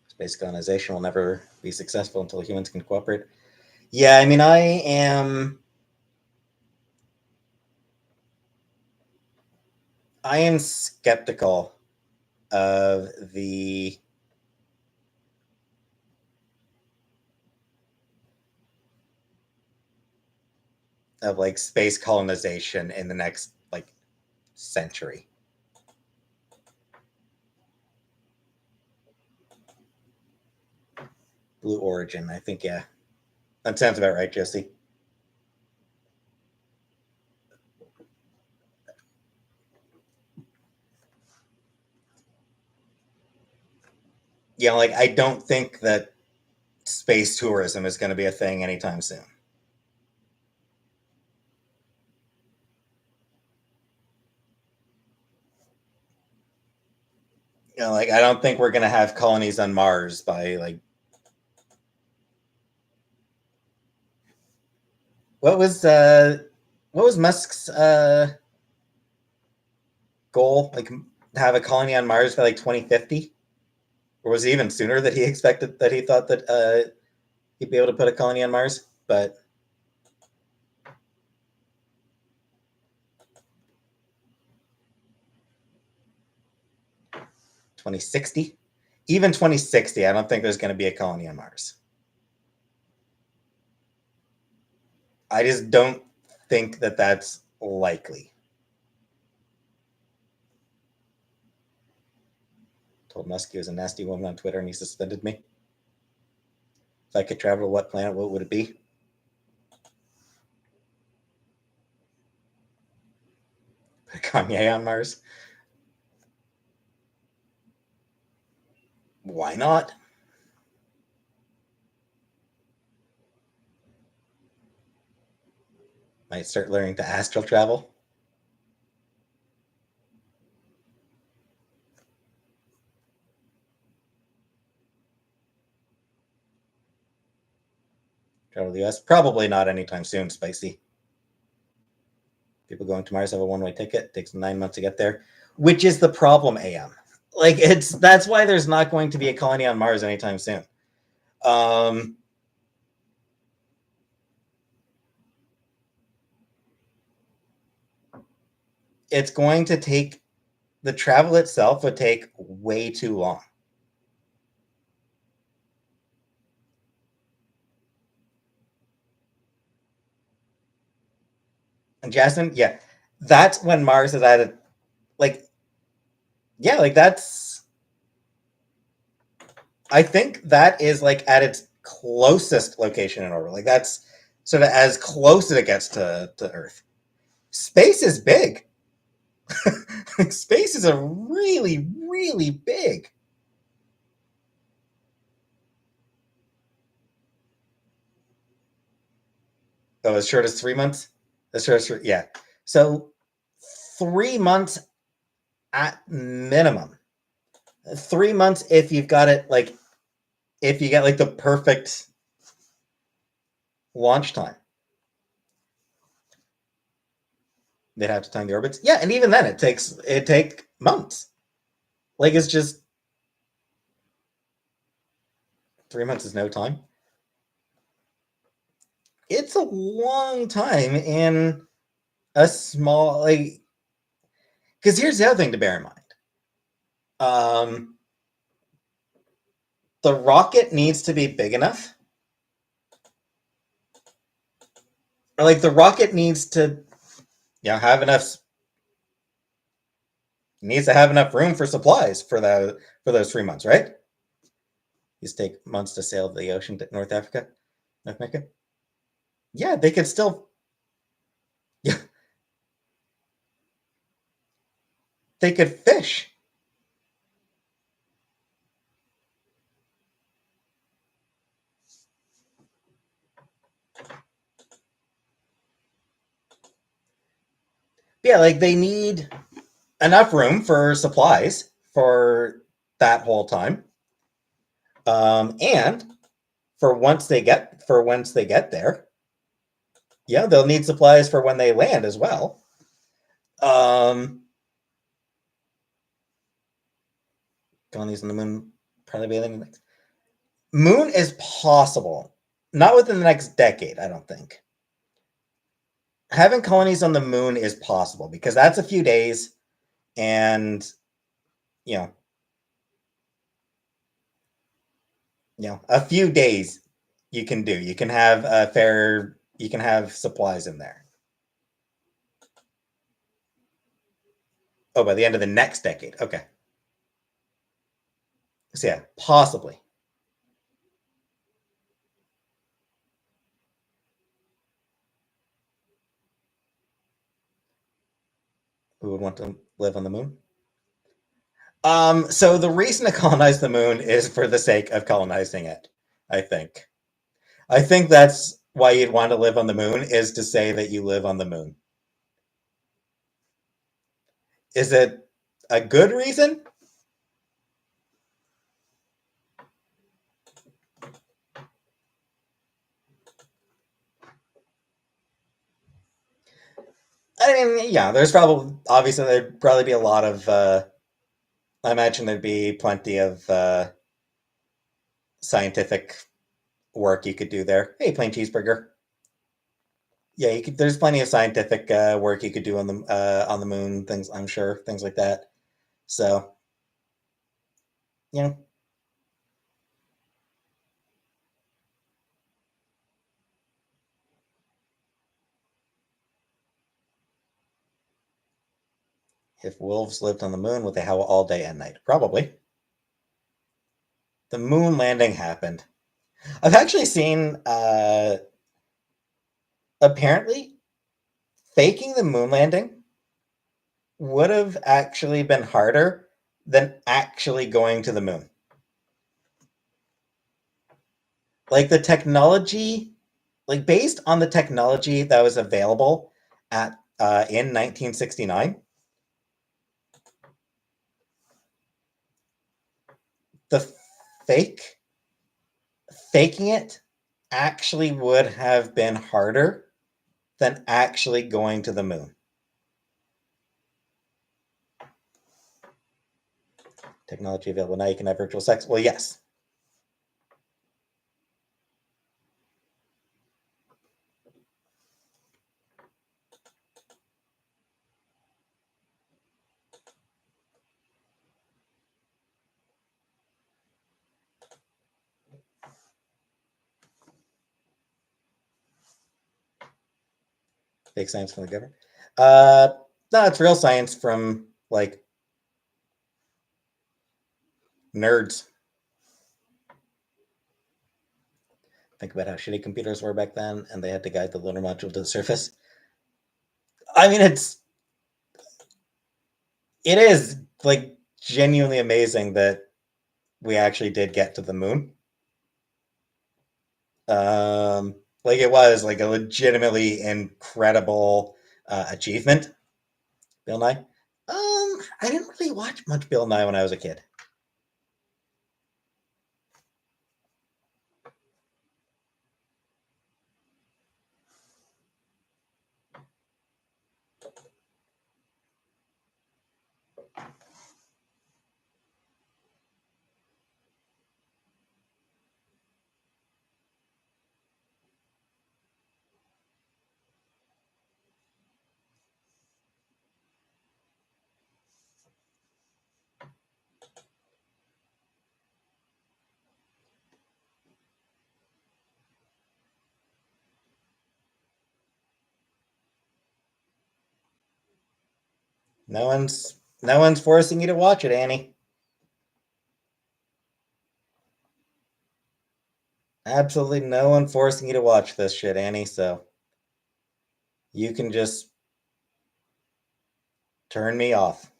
Space colonization will never be successful until humans can cooperate. Yeah, I mean, I am skeptical of the space colonization in the next century. Blue Origin, I think, yeah. That sounds about right, Jesse. Yeah, I don't think that space tourism is going to be a thing anytime soon. I don't think we're going to have colonies on Mars by what was Musk's goal? To have a colony on Mars by 2050? Or was it even sooner that he thought that he'd be able to put a colony on Mars? But 2060? Even 2060, I don't think there's going to be a colony on Mars. I just don't think that that's likely. Told Musk he was a nasty woman on Twitter and he suspended me. If I could travel to what planet, what would it be? Put Kanye on Mars? Why not? Might start learning to astral travel. Travel to the US? Probably not anytime soon, Spicy. People going to Mars have a one-way ticket. It takes 9 months to get there, which is the problem, AM. That's why there's not going to be a colony on Mars anytime soon. it's going to take, the travel itself would take way too long. And Jasmine, yeah, that's when Mars is at it. Like, yeah, like that's. I think that is like at its closest location in orbit. Like that's sort of as close as it gets to Earth. Space is big. Space is a really, really big. Oh, as short as 3 months? As short as, yeah. So 3 months at minimum. 3 months if you've got it like, if you get like the perfect launch time. They'd have to time the orbits. Yeah, and even then it take months. Like it's just 3 months is no time. It's a long time in a small like, because here's the other thing to bear in mind. The rocket needs to be big enough, or like the rocket needs to, have enough, needs to have enough room for supplies for that, for those 3 months, right? These take months to sail the ocean to North Africa, North America. Yeah, they could still, yeah, they could fish. Yeah, like they need enough room for supplies for that whole time, and once they get there, yeah, they'll need supplies for when they land as well. Um, colonies on the moon probably be the next. Moon is possible, not within the next decade. I don't think having colonies on the moon is possible because that's a few days, and you know, a few days you can do. You can have a fair. You can have supplies in there. Oh, by the end of the next decade. Okay. So yeah, possibly. Who would want to live on the moon? So the reason to colonize the moon is for the sake of colonizing it. I think. I think that's why you'd want to live on the moon, is to say that you live on the moon. Is it a good reason? I mean, yeah, there's probably, obviously there'd probably be a lot of. I imagine there'd be plenty of scientific work you could do there. Hey, plain cheeseburger. Yeah, you could. There's plenty of scientific work you could do on the moon. Things, I'm sure, things like that. So, you know, if wolves lived on the moon, would they howl all day and night? Probably. The moon landing happened. I've actually seen. Apparently, faking the moon landing would have actually been harder than actually going to the moon. Like the technology, like based on the technology that was available at in 1969, the fake faking it actually would have been harder than actually going to the moon. Technology available now, you can have virtual sex. Well, yes. Fake science from the government. No, it's real science from like nerds. Think about how shitty computers were back then, and they had to guide the lunar module to the surface. I mean, it is like genuinely amazing that we actually did get to the moon. Like it was like a legitimately incredible achievement. Bill Nye. I didn't really watch much Bill Nye when I was a kid. No one's forcing you to watch it, Annie. Absolutely no one forcing you to watch this shit, Annie. So you can just turn me off.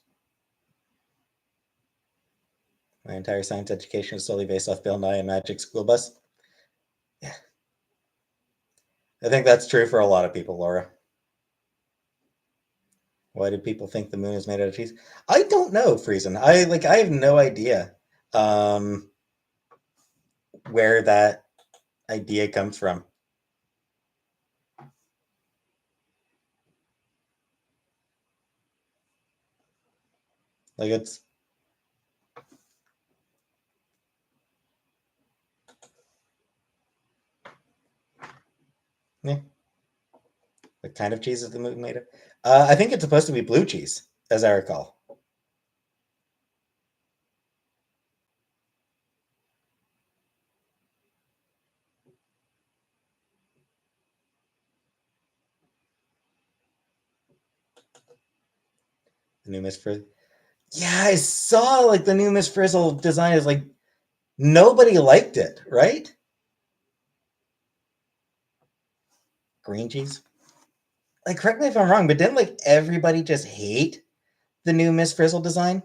My entire science education is solely based off Bill Nye and Magic School Bus. Yeah. I think that's true for a lot of people, Laura. Why do people think the moon is made out of cheese? I don't know, Friesen. I have no idea um, where that idea comes from. Like it's yeah. What kind of cheese is the moon made of? I think it's supposed to be blue cheese, as I recall. The new Miss Frizzle. Yeah, I saw like the new Miss Frizzle design is like nobody liked it, right? Green cheese. Like, correct me if I'm wrong, but didn't like everybody just hate the new Miss Frizzle design?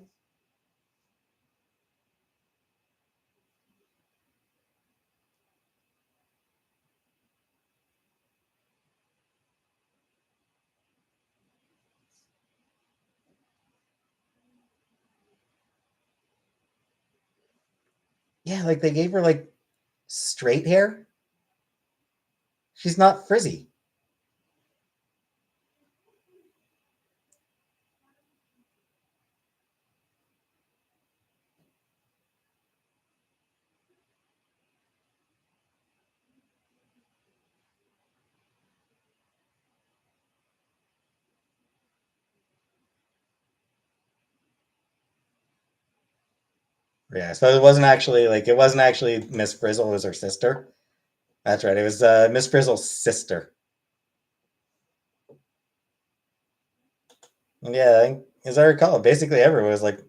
Yeah, like they gave her like straight hair. She's not frizzy. Yeah, so it wasn't actually Miss Frizzle, it was her sister. That's right. It was Miss Frizzle's sister. And yeah, as I recall, basically everyone was like,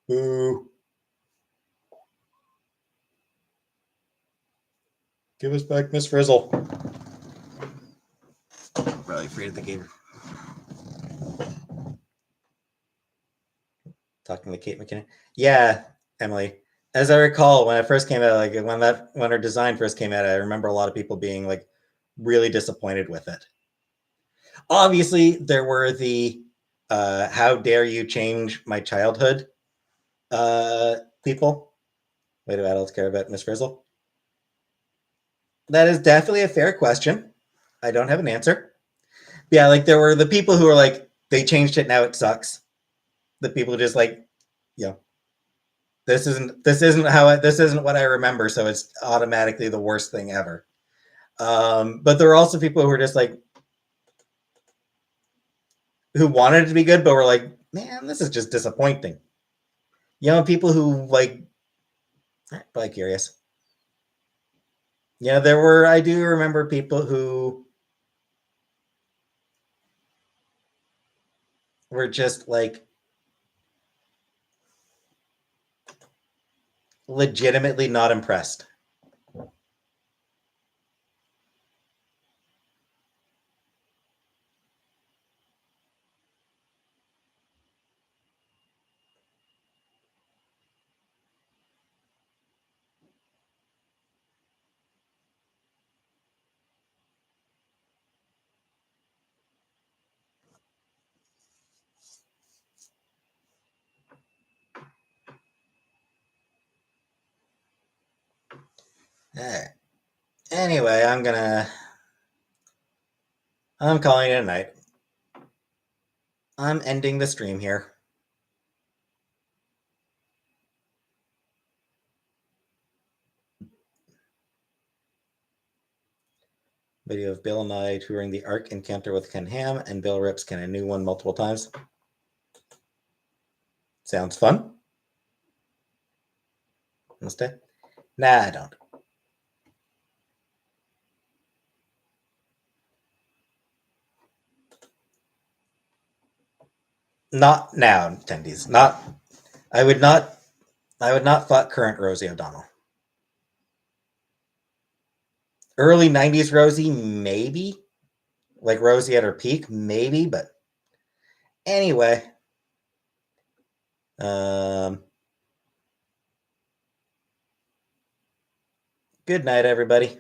"Boo! Give us back Miss Frizzle." Probably afraid of the game. Talking to Kate McKinnon. Yeah, Emily. As I recall, when it first came out, like when her design first came out, I remember a lot of people being like really disappointed with it. Obviously, there were the "How dare you change my childhood" people. Wait, do adults care about Miss Frizzle? That is definitely a fair question. I don't have an answer. Yeah, like there were the people who were like, they changed it, now it sucks. The people who just like, you know, this isn't what I remember, so it's automatically the worst thing ever. But there were also people who were just like, who wanted it to be good, but were like, man, this is just disappointing. You know, people who like, probably curious. Yeah, there were. I do remember people who were just like legitimately not impressed. Anyway, I'm calling it a night. I'm ending the stream here. Video of Bill and I touring the Ark encounter with Ken Ham, and Bill rips Ken a new one multiple times. Sounds fun. Instead, nah, I don't. Not now, attendees. Not. I would not. I would not fuck current Rosie O'Donnell. Early '90s Rosie, maybe. Like Rosie at her peak, maybe. But anyway, good night, everybody.